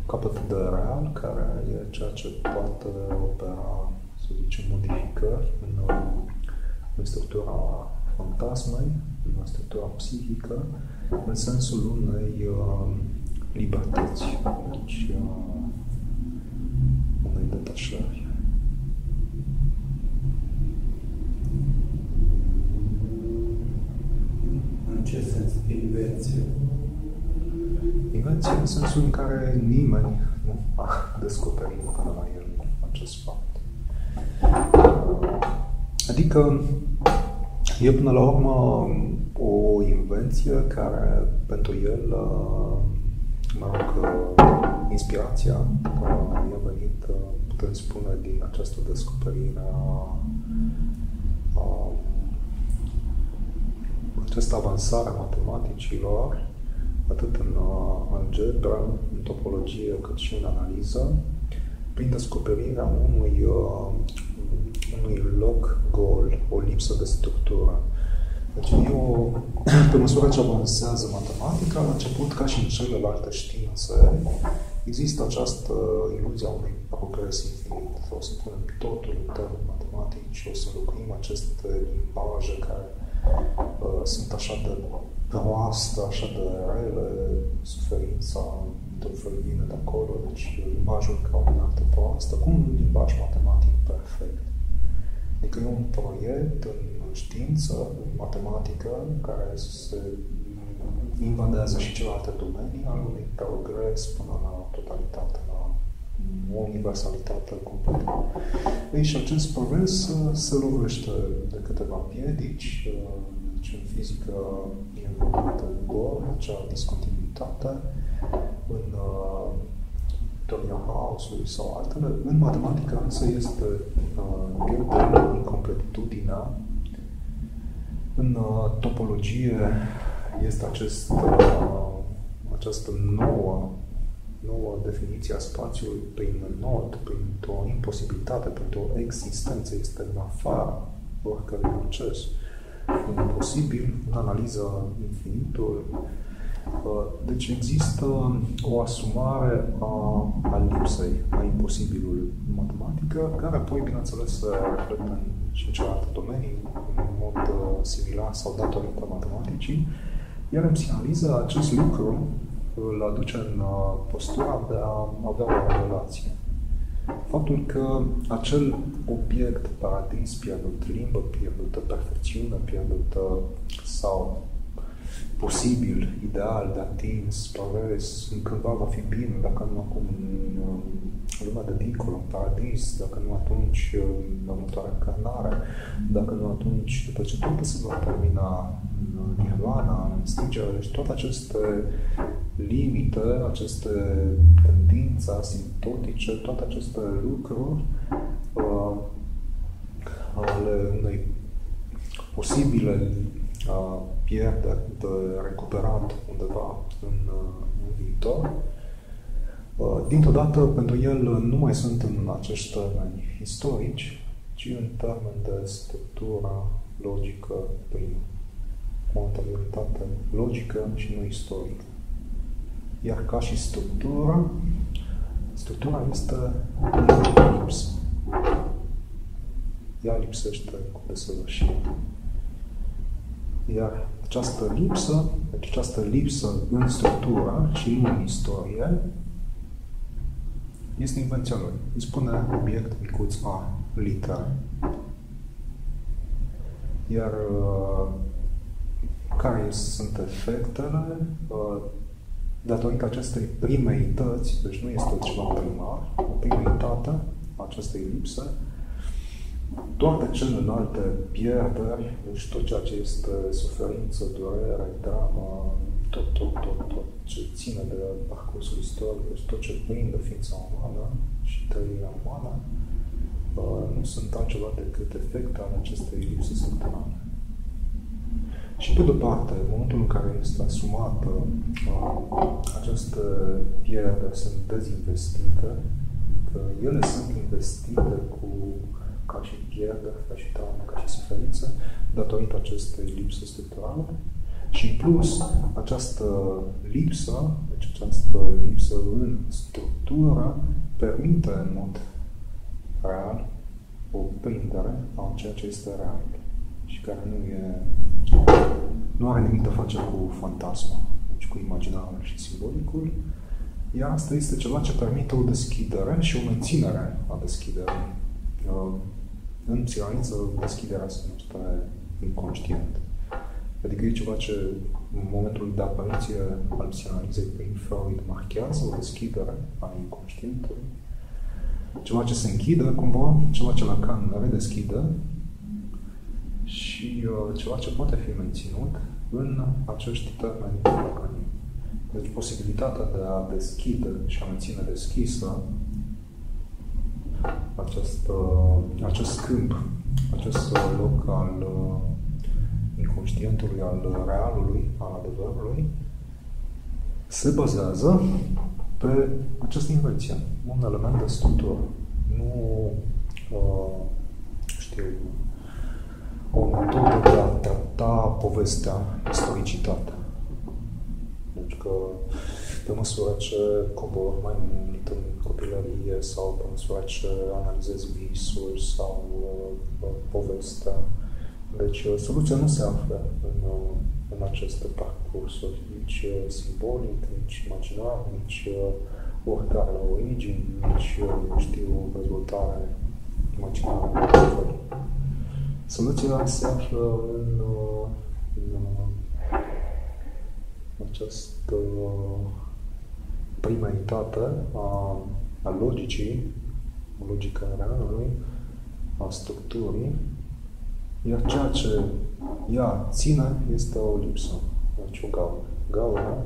Capăt de real, care e ceea ce poate opera, să zicem, modificări în structura fantasmei, în structura psihică, în sensul unei libertăți, deci unei detașări. În ce sens? Invenție? Invenție în sensul în care nimeni nu a descoperit până la el acest fapt. Adică e până la urmă o invenție care pentru el, mă rog, inspirația a venit, putem spune, din această descoperire această avansare a matematicilor, atât în algebră, în topologie, cât și în analiză, prin descoperirea unui loc gol, o lipsă de structură. Deci pe măsură ce avansează matematica, la început, ca și în celelalte științe, există această iluzie a unui progres infinit. O să punem totul în termeni matematici, o să lucrim aceste limbaje care sunt așa de proastă, așa de rele, suferința tot felul vine de acolo, deci limbajul ca o artă proastă, cu un limbaj matematic perfect. Adică e un proiect în știință, în matematică, care se invadează și celelalte domenii al unui progres până la totalitate, la o universalitate completă. Ei, și acest progres se lovește de câteva piedici. Deci în fizică e numită Bohr, acea discontinuitate, în teoria haosului sau altele. În matematică însă este Gödel, incompletitudinea. În topologie este această nouă definiție a spațiului prin nod, printr-o imposibilitate, printr-o existență, este în afara oricărui proces. Imposibil, în analiză infinitul. Deci există o asumare a lipsei, a imposibilului în matematică, care apoi, bineînțeles, se reflectă și în celelalte domenii, în mod similar sau datorită matematicii. Iar în psihanaliză, acest lucru îl aduce în postura de a avea o relație. Faptul că acel obiect paradis pierdut, limbă pierdută, perfecțiune pierdută sau posibil, ideal de atins, progres, cândva va fi bine, dacă nu acum în lumea de dincolo, în paradis, dacă nu atunci în următoarea încarnare, dacă nu atunci, după ce totul se va termina în nirvana, în stingere, deci toate aceste limite, aceste tendințe asintotice, toate aceste lucruri ale unei posibile pierderi de recuperat undeva în viitor, dintr-o dată, pentru el nu mai sunt în acești termeni istorici, ci în termeni de structură logică prin o anterioritate logică și nu istorică. Iar ca și structura este în lipsă. Ea lipsește cu desăvârșire. Iar această lipsă în structură și nu în istorie este invenția lui. Îi spune obiect micuț A, literă. Iar care sunt efectele datorită acestei primeități, deci nu este ceva primar, o primeitate a acestei lipse, toate celelalte pierderi, deci tot ceea ce este suferință, durere, dramă, tot ce ține de parcursul istoric, deci tot ce prinde ființa umană și trăirea umană, nu sunt altceva decât efecte ale acestei lipse structurale. Și pe de-o parte, în momentul în care este asumată, aceste pierderi sunt dezinvestite, că ele sunt investite ca și pierderi, ca și traumă, ca și suferință, datorită acestei lipse structurale. Și în plus, această lipsă în structură, permite în mod real o prindere a ceea ce este real și care nu are nimic de a face cu fantasma, deci cu imaginarul și simbolicul, iar asta este ceva ce permite o deschidere și o menținere a deschiderii. În psihanaliză, deschiderea se numește inconștient. Adică e ceva ce, în momentul de apariție al psihanalizei prin Freud, marchează o deschidere a inconștientului. Ceva ce se închide, cumva, ceva ce Lacan redeschide și ceva ce poate fi menținut în acești termeni lacanieni. Deci posibilitatea de a deschide și a menține deschisă acest câmp, acest loc al conștientului, al realului, al adevărului, se bazează pe această invenție, un element de structură. Nu, știu, o metodă de a trata povestea, istoricitatea. Deci că pe măsură ce cobor mai mult în copilărie sau pe măsură ce analizez visul sau povestea. Deci soluția nu se află în aceste parcursuri, nici simbolic, nici imaginar, nici oricare la origini, nici, știu, dezvoltare imaginară. Soluția se află în această prima etate a logicii, logica realului, a structurii, iar ceea ce ea ține este o lipsă, deci o gaură. Gaura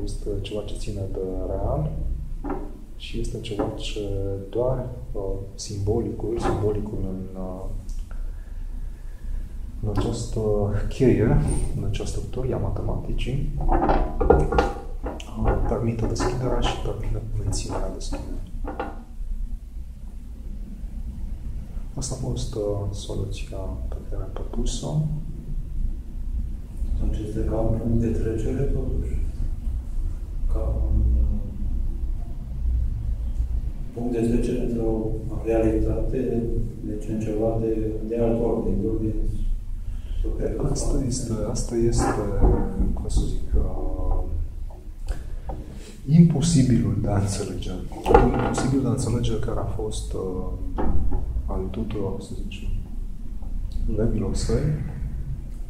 este ceva ce ține de real și este ceva ce doar simbolicul în această cheie, în această teorie a matematicii, permite deschiderea și permite menținerea deschiderii. Asta a fost soluția pe care am propus-o. Atunci este ca un punct de trecere, totuși. Ca un punct de trecere într-o realitate, deci în ceva de alt ordine, de ordine superior. Asta este, cum să zic, imposibilul de a înțelege. Imposibil de a înțelege care a fost al tuturor, să zicem, levilor săi,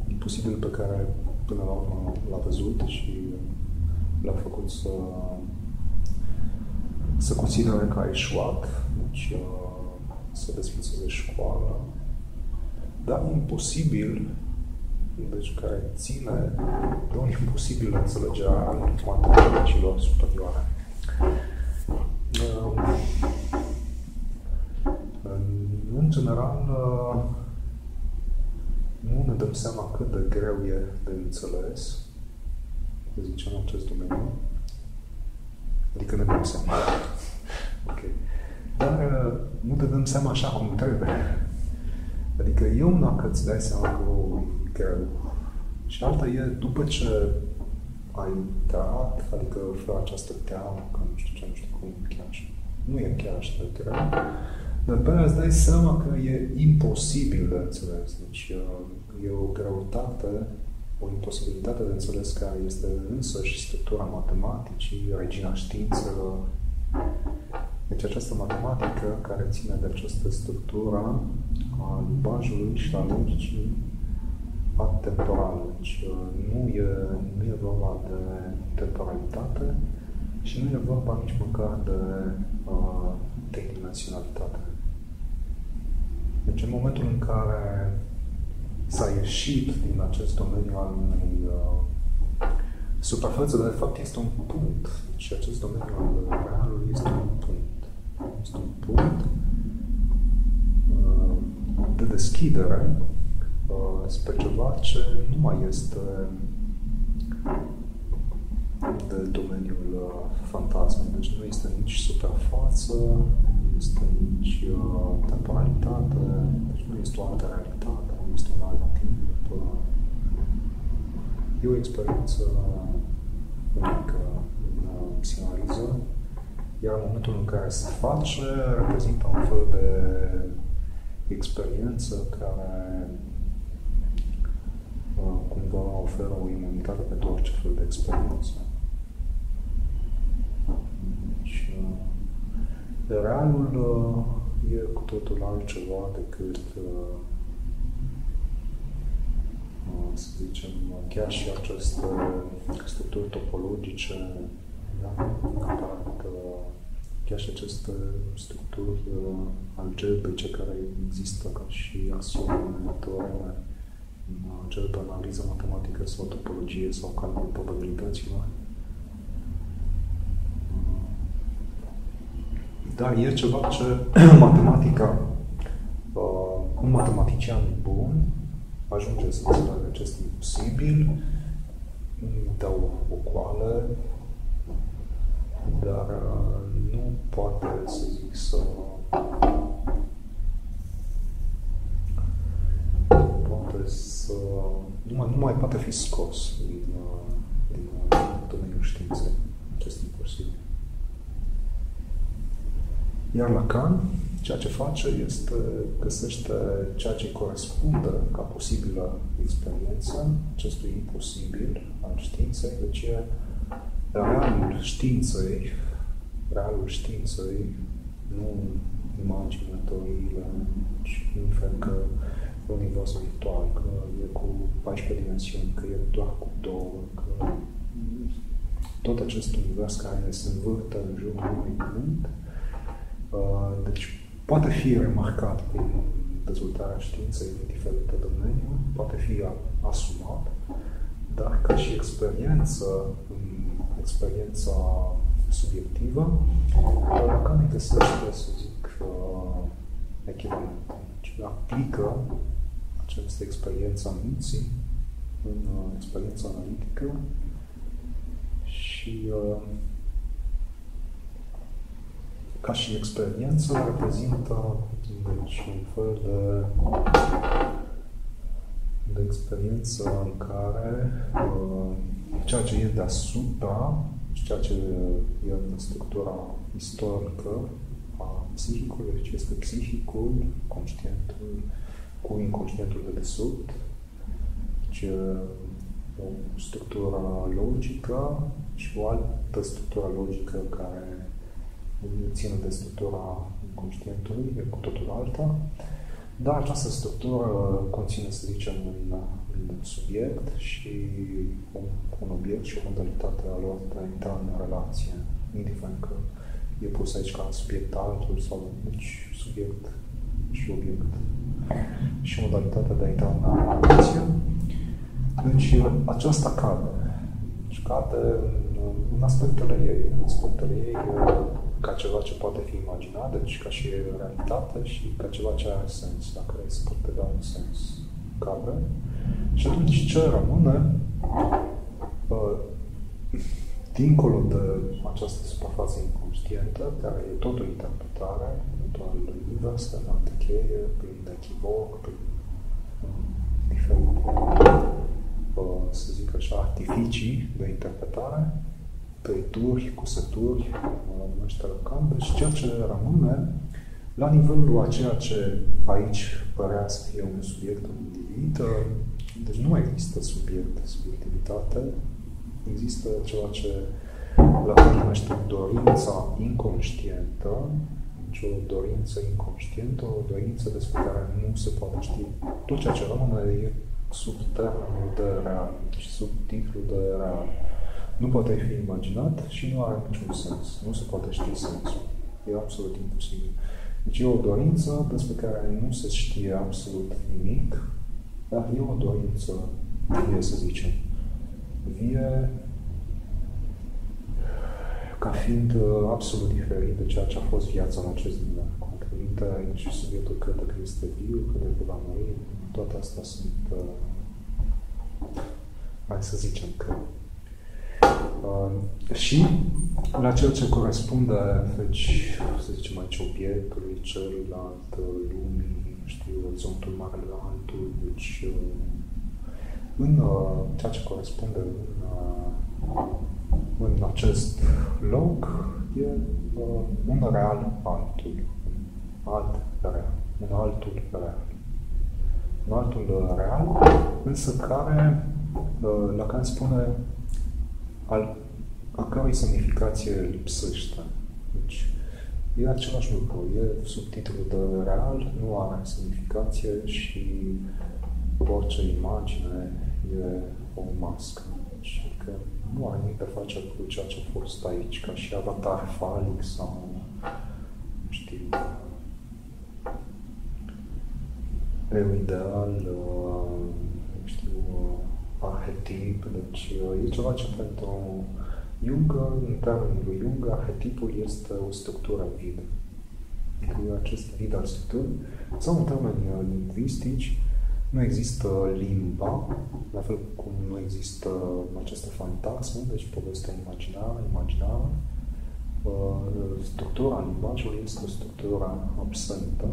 imposibil pe care până la urmă l-a văzut și l-a făcut să considere că a eșuat, deci să desfințeze școala, dar imposibil, deci care ține de un imposibil de înțelegerea a matematicilor superioare. În general, nu ne dăm seama cât de greu e de înțeles, să zicem, în acest domeniu. Adică ne dăm seama. Ok. Dar nu te dăm seama așa cum trebuie. Adică e una că îți dai seama că e greu. Și alta e după ce ai intrat, adică fără această teamă, că nu știu cum, chiar nu e chiar așa de greu. Dar pe aia îți dai seama că e imposibil de înțeles. Deci e o greutate, o imposibilitate de înțeles care este însăși structura matematicii, regina științelor. Deci această matematică care ține de această structură a limbajului și a logicii atemporală. Deci nu e vorba de temporalitate și nu e vorba nici măcar de tridimensionalitate. Deci în momentul în care s-a ieșit din acest domeniu al unei suprafețe, de fapt este un punct. Și acest domeniu al realului este un punct. Este un punct de deschidere spre ceva ce nu mai este de domeniul fantasmei. Deci nu este nici suprafață, nu este nici temporalitate, deci nu este o altă realitate, nu este un alt timp. E o experiență unică în psihanaliză, iar în momentul în care se face, reprezintă un fel de experiență care cumva oferă o imunitate pentru orice fel de experiență. Deci, realul e cu totul altceva decât, să zicem, chiar și aceste structuri topologice, chiar și aceste structuri algebrice care există ca și axiome, teoreme, în algebră, analiză matematică sau topologie sau calcul probabilităților. Dar e ceva ce matematica, un matematician bun ajunge să înțeleagă ce este posibil, dau o coală, dar nu poate, să zic, nu mai poate fi scos din domeniul științei. Ce este imposibil. Iar Lacan, ceea ce face este găsește ceea ce corespunde ca posibilă experiență acestui imposibil al științei, deci e realul științei, nu imaginea, teoriile, ci nu fel că e un univers virtual, că e cu 14 dimensiuni, că e doar cu 2, că tot acest univers care se învârte în jurul unui punct. Deci poate fi remarcat prin dezvoltarea științei în diferite domenii, poate fi asumat, dar ca și experiența subiectivă, Lacan găsește, să zic, echivalent. Deci aplică această experiență a minții în experiența analitică și ca și experiență reprezintă deci, un fel de experiență în care ceea ce e deasupra, ceea ce e în structura istorică a psihicului, deci este psihicul, conștientul, cu inconștientul de desubt, deci o structură logică și o altă structură logică care ține de structura inconștientului, e cu totul alta, dar această structură conține, să zicem, un subiect și un obiect și o modalitate a lor de a intra în relație, indiferent că e pus aici ca subiect altul sau nici subiect și obiect și modalitatea de a intra în relație. Deci aceasta cade. Deci cade în aspectele ei, ca ceva ce poate fi imaginat, deci ca și realitate și ca ceva ce are sens, dacă se poate da un sens cade. Și atunci ce rămâne, dincolo de această suprafață inconștientă, care e tot o interpretare, doar univers, în alte cheie, prin echivoc, prin diferite, să zic așa, artificii de interpretare, tăituri, cusături, numește Lacan. Deci ceea ce rămâne la nivelul a ceea ce aici părea să fie un subiect, un individ, deci nu mai există subiectivitate, există ceva ce Lacan numește dorința inconștientă, deci o dorință inconștientă, o dorință despre care nu se poate ști. Tot ceea ce rămâne e sub termenul de real, deci sub titlul de real. Nu poate fi imaginat și nu are niciun sens. Nu se poate ști sensul. E absolut imposibil. Deci e o dorință despre care nu se știe absolut nimic, dar e o dorință vie, să zicem. Vie ca fiind absolut diferit de ceea ce a fost viața în acest lume. Cu cuvinte, aici subiectul crede că este viu, crede că va muri. Toate astea sunt, hai să zicem că și la ceea ce corespunde, deci, să zicem aici, obiectului, celuilalt, lumii, știu, orizontul mare la altul, deci în ceea ce corespunde în acest loc e un real altul, un altul real. Un altul real, însă care, Lacan spune, a cărui semnificație lipsește. Deci, e același lucru. E subtitlul de real, nu are semnificație și orice imagine e o mască. Deci, adică nu are nimic de face cu ceea ce a fost aici, ca și avatar falic sau, nu știu, eu ideal, nu știu, arhetip, deci e ceva ce pentru Jung, în termenul lui Jung, arhetipul este o structură vidă. Cu acest vid al structurii, sau în termeni lingvistici, Nu există limba, la fel cum nu există această fantasmă, deci povestea imaginară. Structura limbajului este o structură absentă.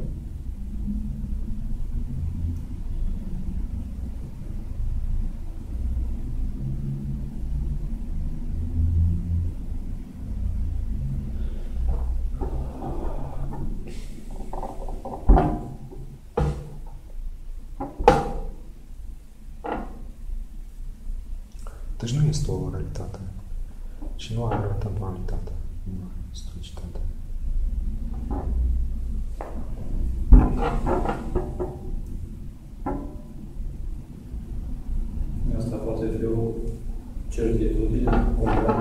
Deci nu este o realitate. Și nu are temporalitate. Nu are istoricitate. Asta poate fi o certitudine completă.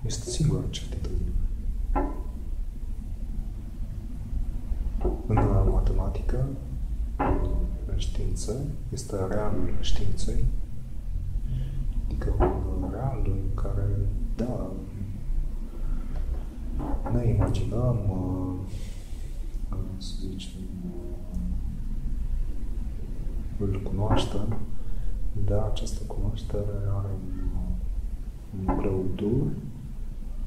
Este singura certitudine. În matematică, în știință, este realul științei. Adică un real în care, da, ne imaginăm, să zicem, îl cunoaștem, dar această cunoaștere are un nucleu dur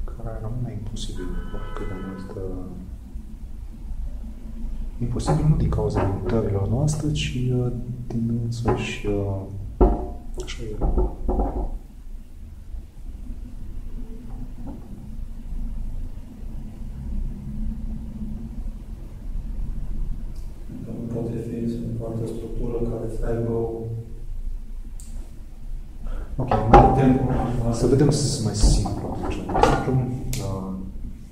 care rămâne imposibil, oricât de mult imposibil nu din cauza limitărilor noastre, ci din însăși așa e. Poate fi foarte o structură care să aibă o... Ok, să vedem mai simplu.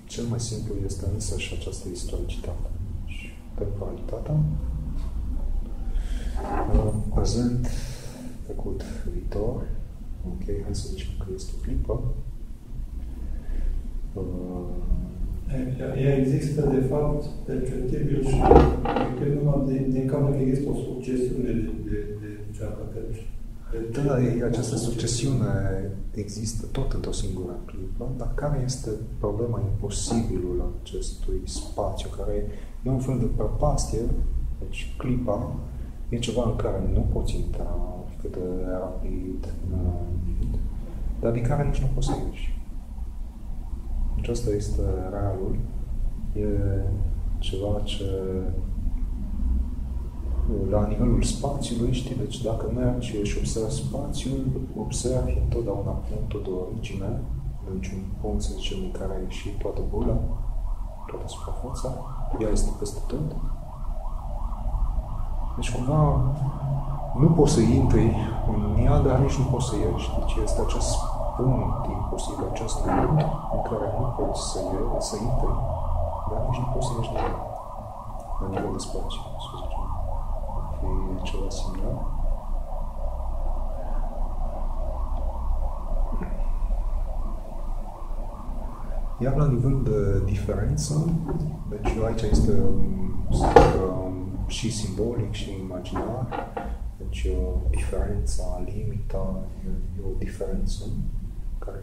Cel mai simplu este însă și această istoricitate. Temporalitatea, prezent, trecut, viitor. Ok, hai să zicem că este o clipă. Ea există, de fapt, perceptibil și cred numai din cauza că există o succesiune de cealaltă căci. Da, această succesiune există tot într-o singură clipă, dar care este problema, imposibilul acestui spațiu, care e un fel de prăpastie, deci clipa e ceva în care nu poți intra cât de rapid, dar din care nici nu poți să ieși. Aceasta este realul. E ceva ce la nivelul spațiului, știi, deci dacă mergi și observi spațiul, observi întotdeauna punctul de origine, deci un punct, să zicem, în care a ieșit toată bula, toată suprafața, ea este peste tot. Deci cumva nu poți să intri în ea, dar nici nu poți să ieși. Deci este acest punct imposibil, acest punct în care nu poți să intri, dar nici nu poți să ieși din ea, la nivel de spațiu, să zicem. Ar fi ceva similar. Iar la nivel de diferență, deci aici este și simbolic și imaginar, deci diferența, limita, e o diferență care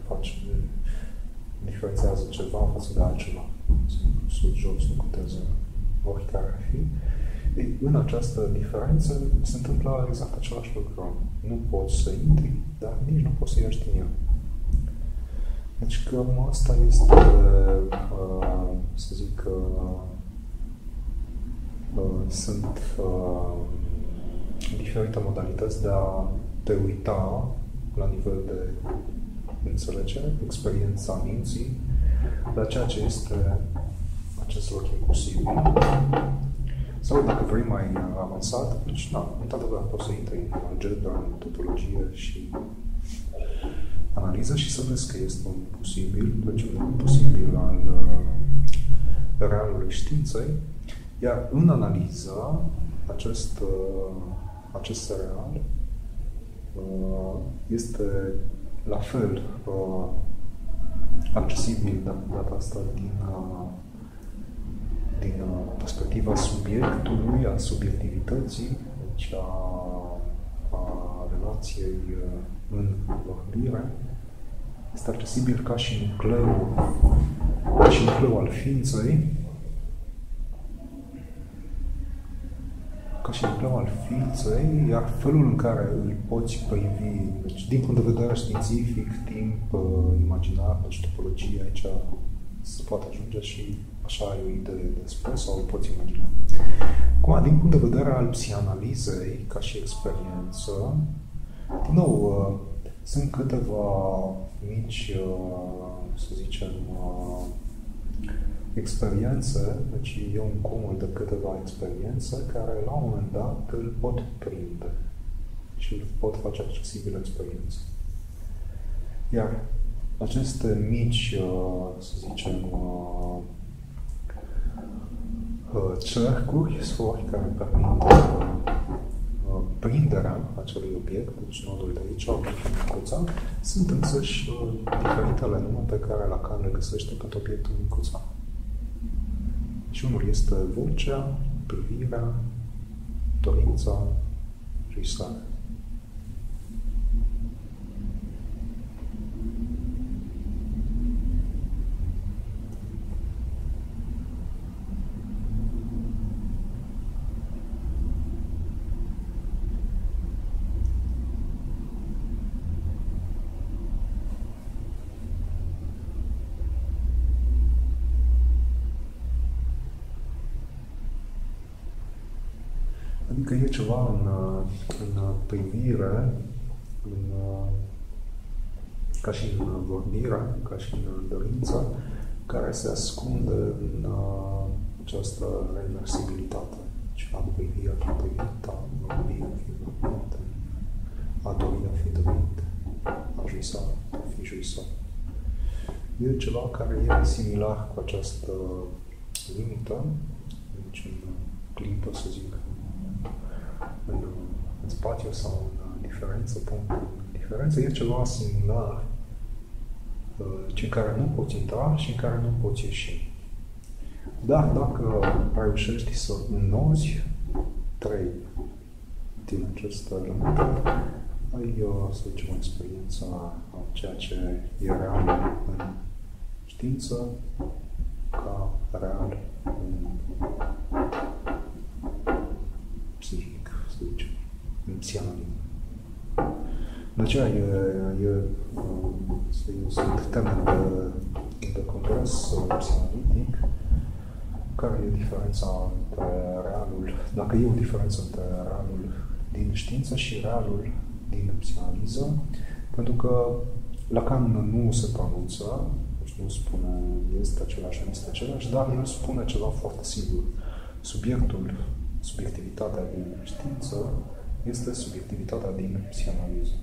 diferențează ceva față de altceva. Sus, jos, nu contează oricare ar fi. În această diferență se întâmplă exact același lucru. Nu poți să intri, dar nici nu poți să ieși din ea. Deci că asta este, să zic, sunt diferite modalități de a te uita la nivel de înțelegere, experiența minții, la ceea ce este acest lucru imposibil. Sau dacă vrei mai avansat, deci, da, într-adevăr poți să intri în algebra, în topologie și analiză și să vezi că este un posibil, deci un posibil al realului științei, iar în analiză acest real este la fel accesibil de data asta din perspectiva subiectului, a subiectivității, deci a relației în vorbire, este accesibil ca și nucleu al ființei, ca și nucleu al ființei, iar felul în care îl poți privi, deci din punct de vedere științific, timp, imaginar, deci topologie, aici se poate ajunge și așa ai o idee despre sau îl poți imagina. Acum, din punct de vedere al psianalizei, ca și experiență, din nou, sunt câteva mici, să zicem, experiențe, deci e un cumul de câteva experiențe care la un moment dat îl pot prinde și îl pot face accesibil experiență. Iar aceste mici, să zicem, cercuri, sfori care permit prinderea acelui obiect, deci nodul de aici, micuța, sunt însăși diferitele nume pe care Lacan le găsește pentru obiectul micuța. Și unul este vocea, privirea, dorința și starea. Adică e ceva în privire, ca și în vorbire, ca și în dorință, care se ascunde în această reversibilitate. Deci a privi, a fi privit, a vorbi, a fi vorbit, a dori, a fi dorit, a juisa, a fi juisat. E ceva care e similar cu această limită, deci în clipă, să zic, în spațiu sau în diferență, punctul diferență, e ceva similar în care nu poți intra și în care nu poți ieși. Dar dacă reușești să înnozi trei din aceste elemente, ai, să zicem, o experiență a ceea ce e real în știință ca real în psihic, să zicem, în psianaliză. De aceea sunt teme de congres psianalitic, care e diferența între realul, dacă e o diferență între realul din știință și realul din psianaliză, pentru că Lacan nu se pronunță, deci nu spune este același, nu este același, dar el spune ceva foarte sigur. Subiectul, subiectivitatea din știință, este subiectivitatea din psianaliză.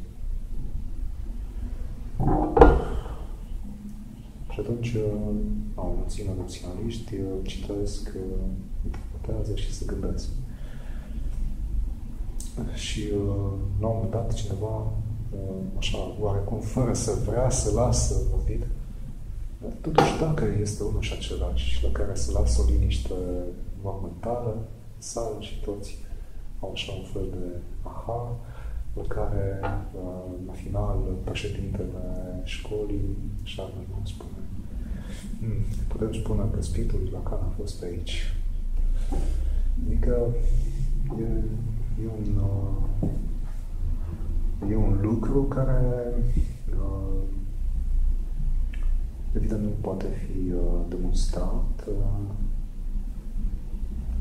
Și atunci, o mulțime de psianaliști citesc, interpretează și se gândesc. Și la un moment dat cineva, așa, oarecum, fără să vrea, să lasă vorbit, totuși dacă este unul și același și la care se lasă o liniște mormentală, sală și toți au așa un fel de aha, la care, la final, președintele școlii, așa nu spune, putem spune că spiritul lui Lacan a fost pe aici. Adică e un lucru care evident nu poate fi demonstrat,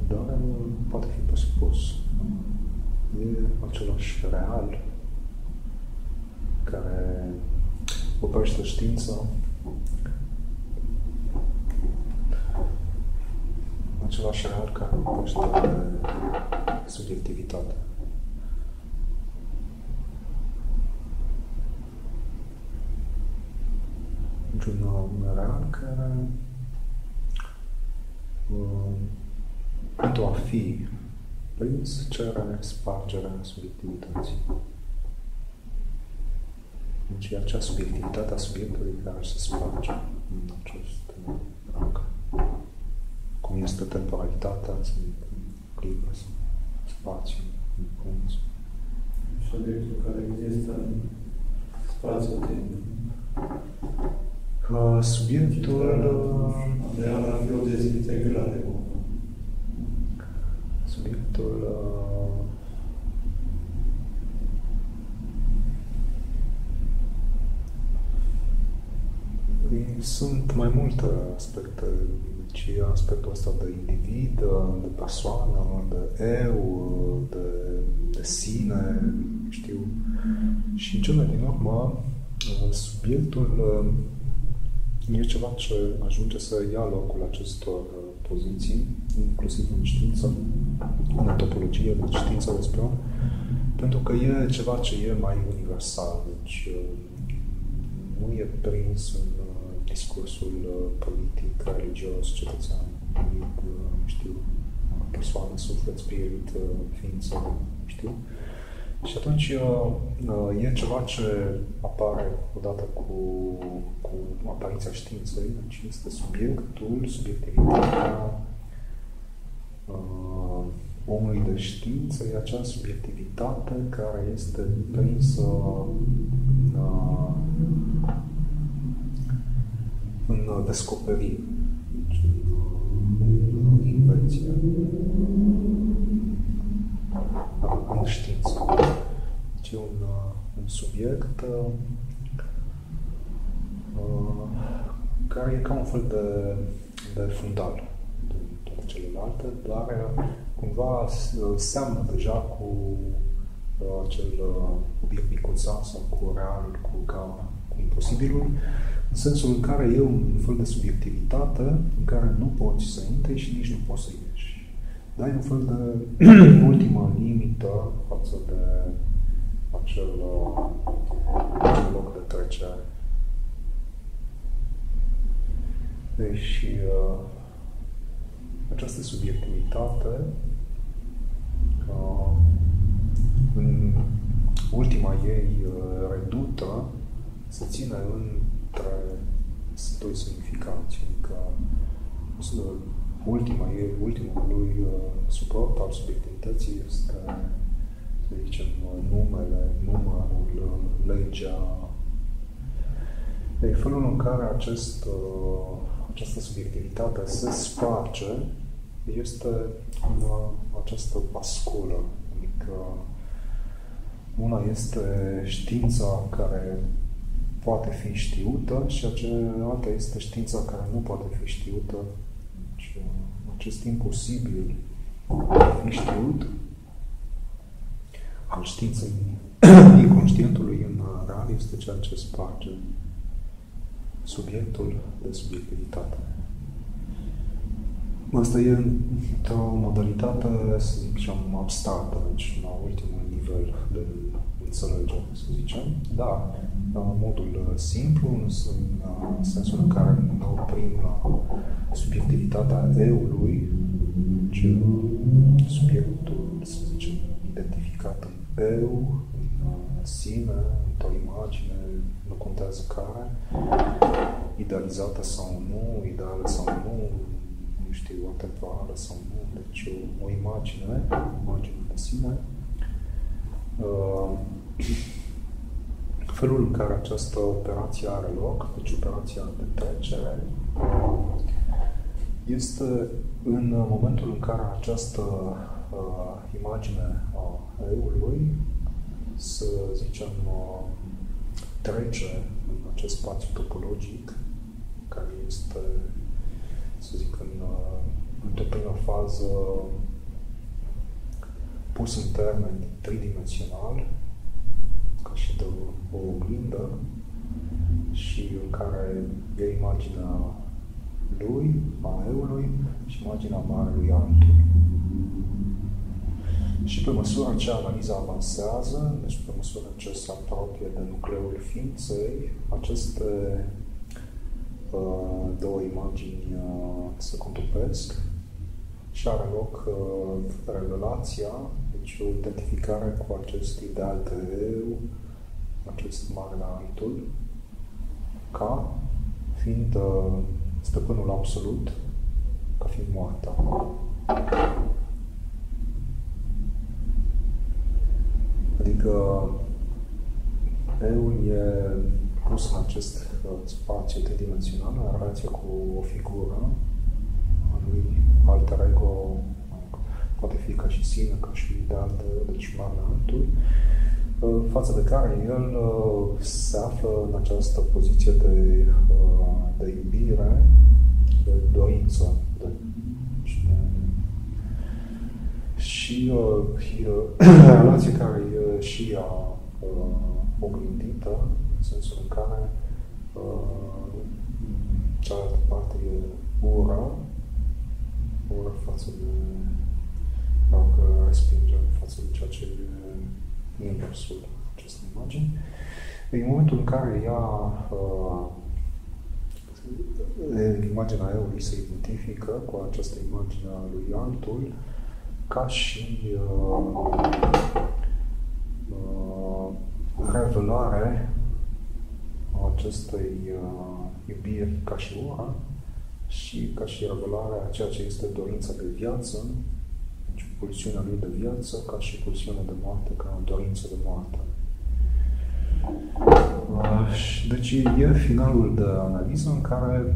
dar poate fi presupus. E același real care oprește știința, același real care oprește subiectivitatea. Un real care pentru a fi prins cere spargerea subiectivității. Deci e acea subiectivitate a subiectului care se sparge în acest rang. Cum este temporalitatea, în clipă, spațiu, în punct. Și obiectul care există în spațiu-timp. Subiectul real ar fi o dezintegrare. Subiectul subiectul sunt mai multe aspecte, ci aspectul ăsta de individ, de persoană, de eu, de sine, știu. Și în cele din urmă, subiectul e ceva ce ajunge să ia locul acestor poziții, inclusiv în știință, în topologie, în știința despre om, pentru că e ceva ce e mai universal, deci nu e prins în discursul politic, religios, cetățean, știu, persoană, suflet, spirit, ființă, știu. Și atunci e ceva ce apare odată cu apariția științei, deci este subiectivitatea omului de știință, e acea subiectivitate care este prinsă în descoperire, deci în invenție, în știință. Deci e un subiect care e ca un fel de fundal de toate celelalte, dar cumva seamănă deja cu acel obiect micuța sau cu realul, cu imposibilul, în sensul în care e un fel de subiectivitate în care nu poți să intri și nici nu poți să ieși. Dar e un fel de ultimă limită față de acel loc de trecere. Deci această subiectivitate în ultima ei redută se ține între doi semnificați, adică ultimul lui suport al subiectivității este, să zicem, numele, numărul, legea. E felul în care această subiectivitate se sparge este această basculă. Adică una este știința care poate fi știută și cealaltă este știința care nu poate fi știută. Deci, acest imposibil de fi știut al științei inconștientului în real este ceea ce sparge subiectul de subiectivitate. Asta e într-o modalitate, să zicem, abstractă, deci la ultimul nivel de înțelegere, să zicem, dar în modul simplu, în sensul în care ne oprim la subiectivitatea eului, deci subiectul, să zicem, identificat în eu, în sine, într-o imagine, nu contează care, idealizată sau nu, ideală sau nu știu, atemporală sau nu, deci o imagine de sine. Felul în care această operație are loc, deci operația de trecere, este în momentul în care această imagine a eului, să zicem, trece în acest spațiu topologic, care este, să zic, într-o primă fază pus în termeni tridimensional, ca și de o oglindă, și în care e imaginea lui, a eului, și imaginea marelui altul. Și pe măsură ce analiza avansează, deci pe măsură ce se apropie de nucleul ființei, aceste două imagini se contopesc și are loc revelația, deci o identificare cu acest ideal de eu, acest marele altul, ca fiind stăpânul absolut, ca fiind moartea. Adică eul e pus în acest spațiu tridimensional, în relație cu o figură a lui alter ego, poate fi ca și sine, ca și ideal de ceva altul, față de care el se află în această poziție de iubire, de dorință, și relație care e și ea oglindită, în sensul în care cealaltă parte e ura față de respinge față de ceea ce e inversul acestei imagini. În momentul în care imaginea eului se identifică cu această imagine a lui altul, ca și revelare a acestei iubiri ca și ura și ca și revelarea a ceea ce este dorința de viață, deci pulsiunea lui de viață, ca și pulsiunea de moarte, ca dorință de moarte. Deci e finalul de analiză în care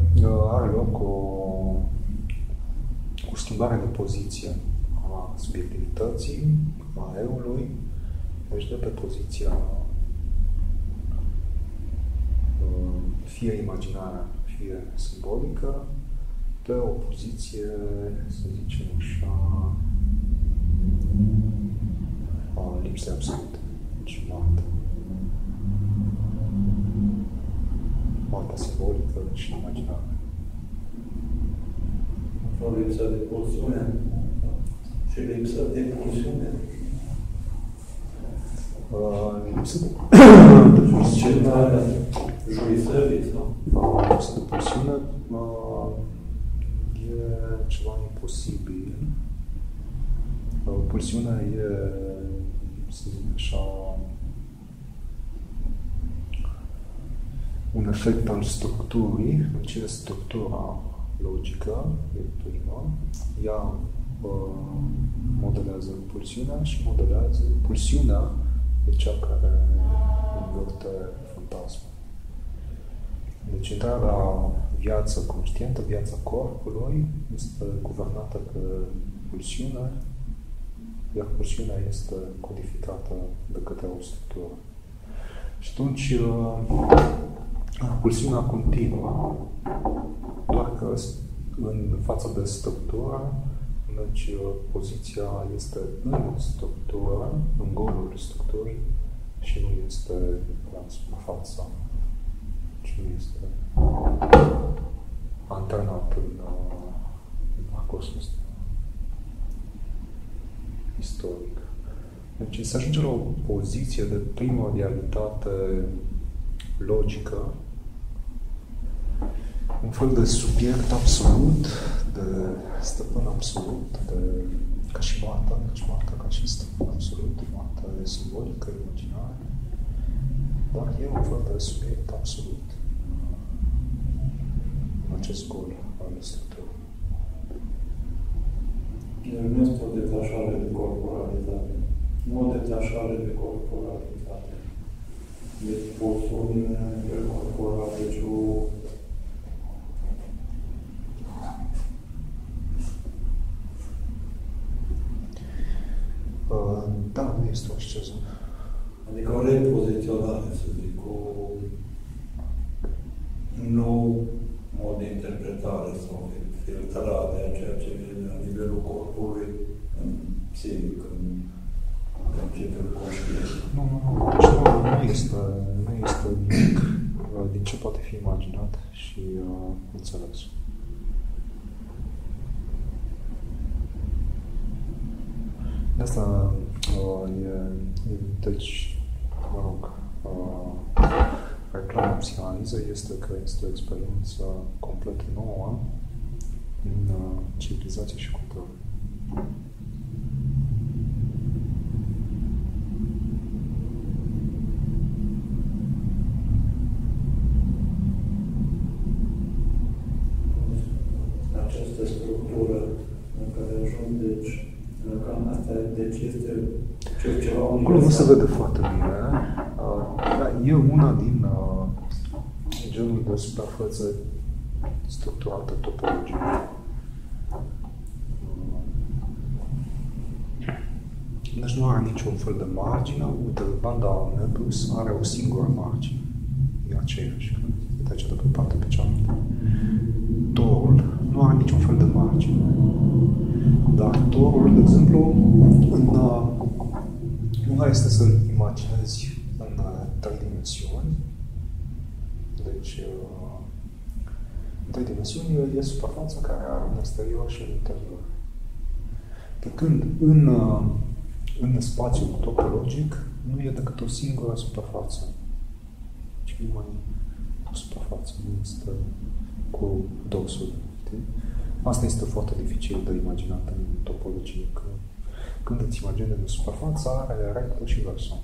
are loc o schimbare de poziție a subiectivității, a eului, deci de pe poziția fie imaginară, fie simbolică, pe o poziție, să zicem așa, a lipsei absolute, deci moarte. Moartea simbolică și imaginară. O lipsă de pulsiune și lipsă de pulsiune. Lipsă de pulsiune, jurisării sau? Lipsă de pulsiune e ceva imposibil. Pulsiunea e, să zic așa, un efect al structurii, în ce structura logică e prima, ea modelează pulsiunea și modelează pulsiunea e cea care învârte fantasmul. Deci întreaga viață conștientă, viața corpului, este guvernată pe pulsiune, iar pulsiunea este codificată de către o structură. Și atunci pulsiunea continuă, doar că în față de structură, deci poziția este în structură, în golul structurii și nu este în fața. Deci nu este antrenat în parcursul ăsta istoric. Deci se ajunge la o poziție de primordialitate logică, un fel de subiect absolut, de stăpân absolut, ca și moartea, deci moartea ca și stăpân absolut, moartea e simbolică, imaginară, dar e un fel de subiect absolut în acest gol al structurii. Nu este o detașare de corporalitate, nu o detașare de corporalitate. Deci pulsiune de corporalitate, deci o da, nu este o asceză. Adică o repoziționare, să zic, un nou mod de interpretare sau filtrare a ceea ce vine la nivelul corpului în psihic, în principiul conștient. Nu. Deci nu este nimic din ce poate fi imaginat și înțeles. De asta deci, mă rog, reclama psihanalizei este că este o experiență complet nouă în civilizație și cultură. Această structură în care ajung, deci, cam asta, deci este ceva universal. Acolo nu se vede foarte bine, dar e una din genul de suprafețe structurate topologic. deci nu are niciun fel de margine. Uite, banda Möbius are o singură margine. E aceeași, când se trece de pe partea pe cealaltă. Torul nu are niciun fel de margine. Dar torul, de exemplu, una este să-l imaginezi în 3 dimensiuni. Deci, în 3 dimensiuni e suprafața care are un exterior și un interior. Pe când în spațiul topologic nu e decât o singură suprafață. Ci numai o suprafață, nu este cu dosul. Asta este foarte dificil de imaginat în topologie, că când îți imaginezi o suprafață, are recto și verso.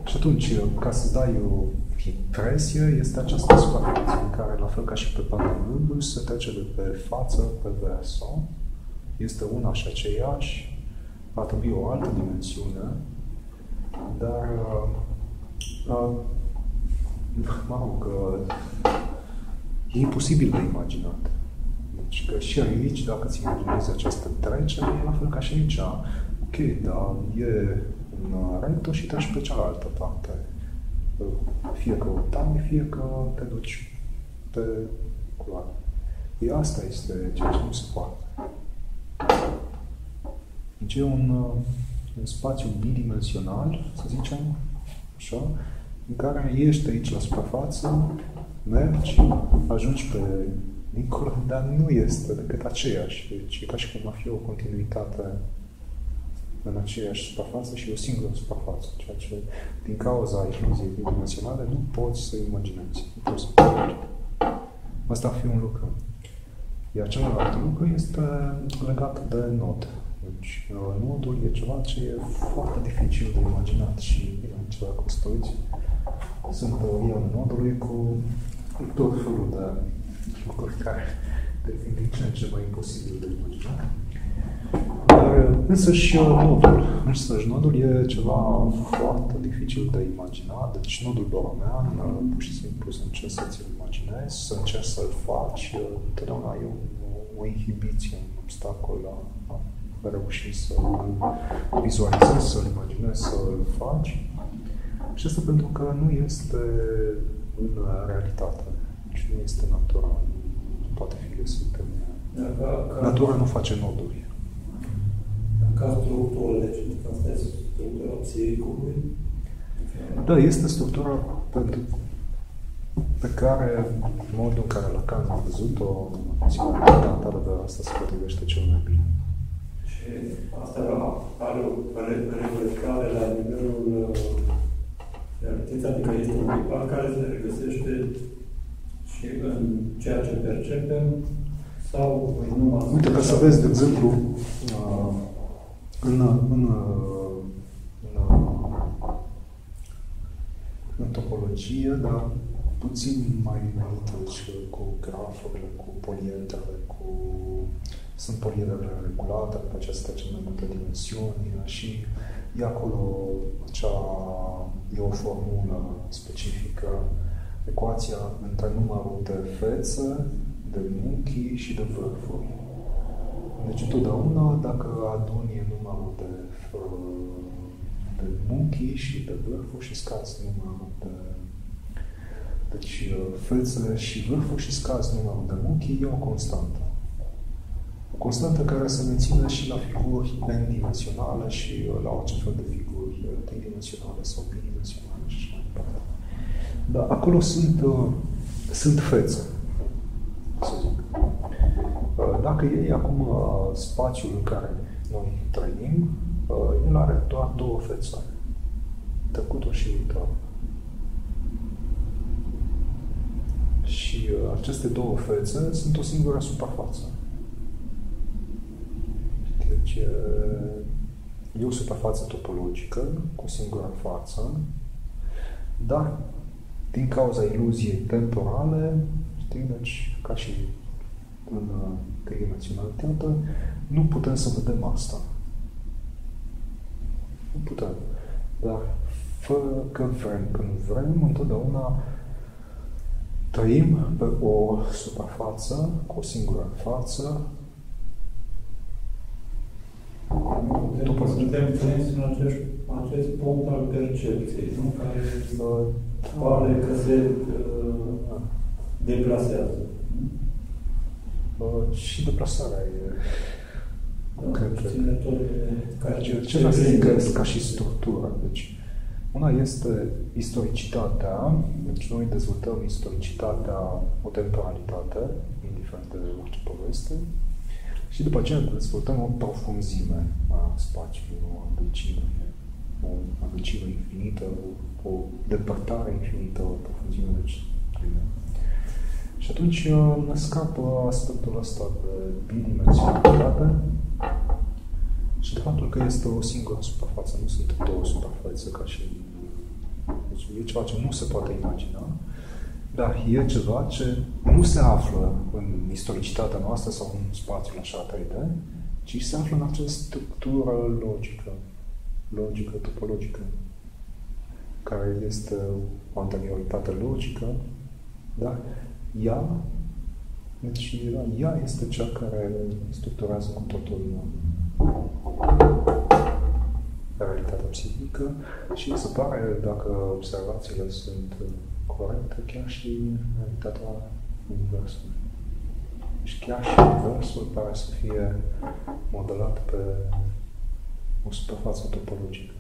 Și atunci, ca să dai o impresie, este această suprafață în care, la fel ca și pe banda Möbius, se trece de pe față pe verso. Este una și aceeași, va trebui o altă dimensiune, dar, mă rog, e imposibil de imaginat. Deci că și aici, dacă îți imaginezi această trecere, e la fel ca și aici. Ok, dar e un recto și treci pe cealaltă parte. Fie că o taie, fie că te duci pe culoare. Asta este ceea ce nu se poate. Deci e un spațiu bidimensional, să zicem, așa, în care ești aici la suprafață, mergi, ajungi pe dincolo, dar nu este decât aceeași. Deci e ca și cum ar fi o continuitate în aceeași suprafață și o singură suprafață, ceea ce, din cauza iluziei bidimensionale, nu poți să imaginezi. Nu poți să imaginezi. Asta ar fi un lucru. Iar celălalt lucru este legat de nod. Deci, nodul e ceva ce e foarte dificil de imaginat și, ce dacă o să uiți, sunt teoriile nodului cu tot felul de lucruri care devin din ce în ce mai imposibil de imaginat. Dar însăși nodul e ceva foarte dificil de imaginat. Deci nodul Borromean, pur și simplu să încerci să ți-l imaginezi, să încerci să-l faci, întotdeauna e o inhibiție, un obstacol la reuși să-l vizualizezi, să-l imaginezi, să-l faci. Și asta pentru că nu este în realitate. Deci nu este natura. Nu poate fi găsit în natura nu face noduri. Ca structură, deci asta este structura psihicului? Da, este structura pe care, modul în care Lacan a văzut-o, psihoanaliza de asta se potrivește cel mai bine. Și asta are o reflectare la nivelul realității, adică este un tipar care se regăsește și în ceea ce percepem sau numai... Uite, ca să vezi, de exemplu, în topologie, dar puțin mai înainte, deci cu grafurile, cu poliedrele, sunt poliedrele regulate, pe acestea cele mai multe dimensiuni și e acolo e o formulă specifică, ecuația între numărul de fețe, de munchi și de vârfuri. Deci, întotdeauna, dacă aduni numărul de munchi și de vârfuri și scazi numărul de... Deci, fețe și vârfuri și scazi numărul de munchi, e o constantă. O constantă care se menține și la figuri n-dimensionale și la orice fel de figuri tridimensionale sau bidimensionale și așa mai departe. Dar acolo sunt fețe, să zic. Dacă iei acum spațiul în care noi trăim, el are doar 2 fețe, trecutul și viitorul. Și aceste 2 fețe sunt o singură suprafață. Deci e o suprafață topologică cu o singură față, dar din cauza iluziei temporale, știi, deci ca și în tridimensionalitate, nu putem să vedem asta. Nu putem. Dar fără că vrem, când vrem, întotdeauna trăim pe o suprafață, cu o singură față. suntem prinși în acest punct al percepției, nu? Care pare că se deplasează. Și deplasarea e... Ce să zic ca și structură. Deci, una este istoricitatea, deci noi dezvoltăm istoricitatea, o temporalitate, indiferent de orice poveste, și după aceea dezvoltăm o profunzime a spațiului, o adâncime infinită, o depărtare infinită, o profunzime, deci și atunci ne scapă aspectul ăsta de bidimensionalitate și de faptul că este o singură suprafață, nu sunt două suprafețe ca și... Deci e ceva ce nu se poate imagina, dar e ceva ce nu se află în istoricitatea noastră sau în spațiul așa 3D, ci se află în această structură logică, topologică, care este o anterioritate logică, dar ea este cea care structurează cu totul realitatea psihică și se pare, dacă observațiile sunt corecte, chiar și realitatea universului. Și chiar și universul pare să fie modelat pe o suprafață topologică.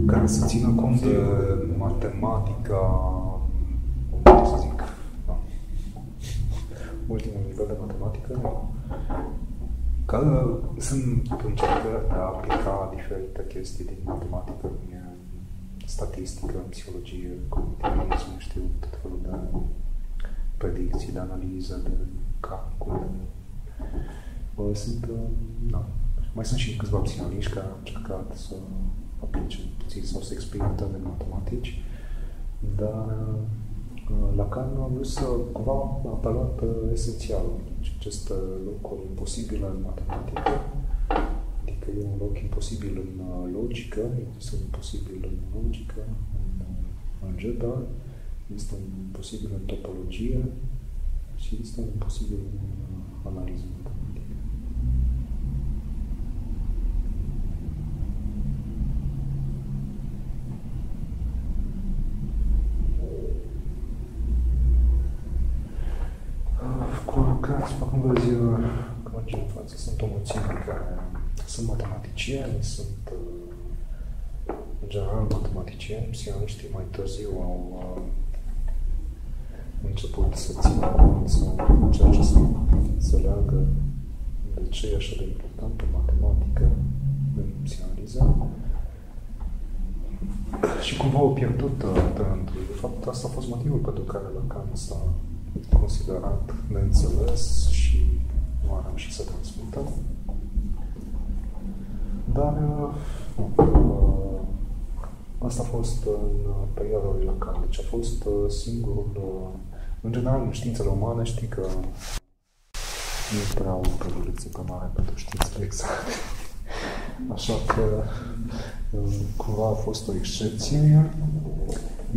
Care să țină cont de matematica, să zic, ultimul nivel de matematică, care sunt încercări de a aplica diferite chestii din matematică, cum e statistică, psihologie, cognitivism, știu, tot felul de predicții, de analiză, de calcule. Mai sunt și câțiva psihologi care au încercat să aplice puțin sau să experimenteze matematici, dar Lacan a vrut să cumva apela pe esențial. Aceste locuri imposibile în matematică, adică e un loc imposibil în logică, este imposibil în logică, în algebra, este imposibil în topologie și este imposibil în analiză matematică. Acum vezi, că mergem în față, sunt o mulțime care sunt matematicieni, sunt în general matematicieni, psihologiștii mai târziu au început să țină cont, să încerce să înțeleagă de ce e așa de importantă matematică în psihanaliză și cumva au pierdut trendul. De fapt, asta a fost motivul pentru care Lacan s-a considerat neînțeles și nu a reușit să transmită. Dar asta a fost în perioada lui Lacan. Deci a fost singurul... În general, în științele umane știi că nu prea au o predilecție pe mare pentru științele exacte. Așa că cumva a fost o excepție.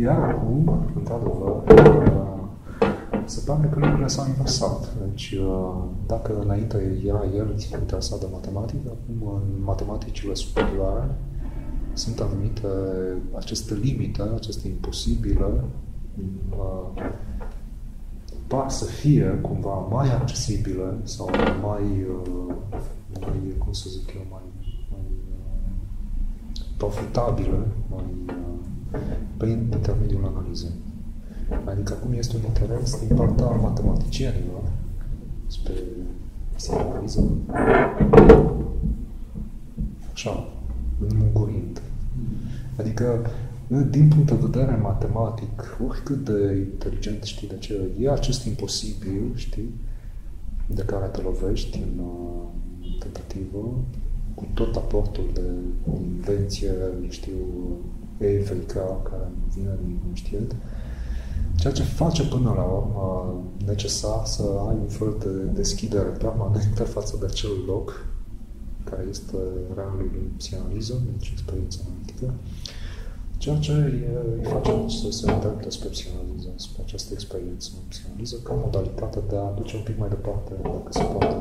Iar acum, într-adevăr, se pare că lucrurile s-au inversat. Deci, dacă înainte era el interesat de matematică, acum în matematicile superioare sunt anumite aceste limite, aceste imposibile, par să fie cumva mai accesibile sau mai cum să zic eu, mai profitabile, prin intermediul analizei. Adică acum este un interes din partea matematicienilor spre psihanaliză. Așa, înmugurind. Adică, din punct de vedere matematic, oricât de inteligent știi de ce e acest imposibil, știi, de care te lovești în tentativă, cu tot aportul de invenție, știu, evrica care vine din conștient, ceea ce face până la urmă necesar să ai un fel de deschidere permanentă față de acel loc care este realul în psihanaliză, deci experiența analitică, ceea ce îi face să se îndrepte spre psihanaliză, spre această experiență în psihanaliză, ca modalitate de a duce un pic mai departe, dacă se poate.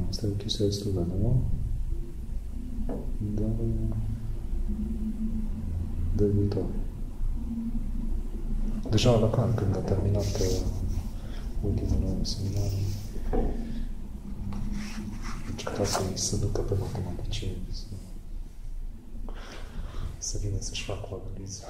Asta e o chestie destul de nouă, dar de viitor. Deja Lacan, când a terminat ultimele seminarii, încerca să ducă pe matematicieni, să vină să-și facă o analiză.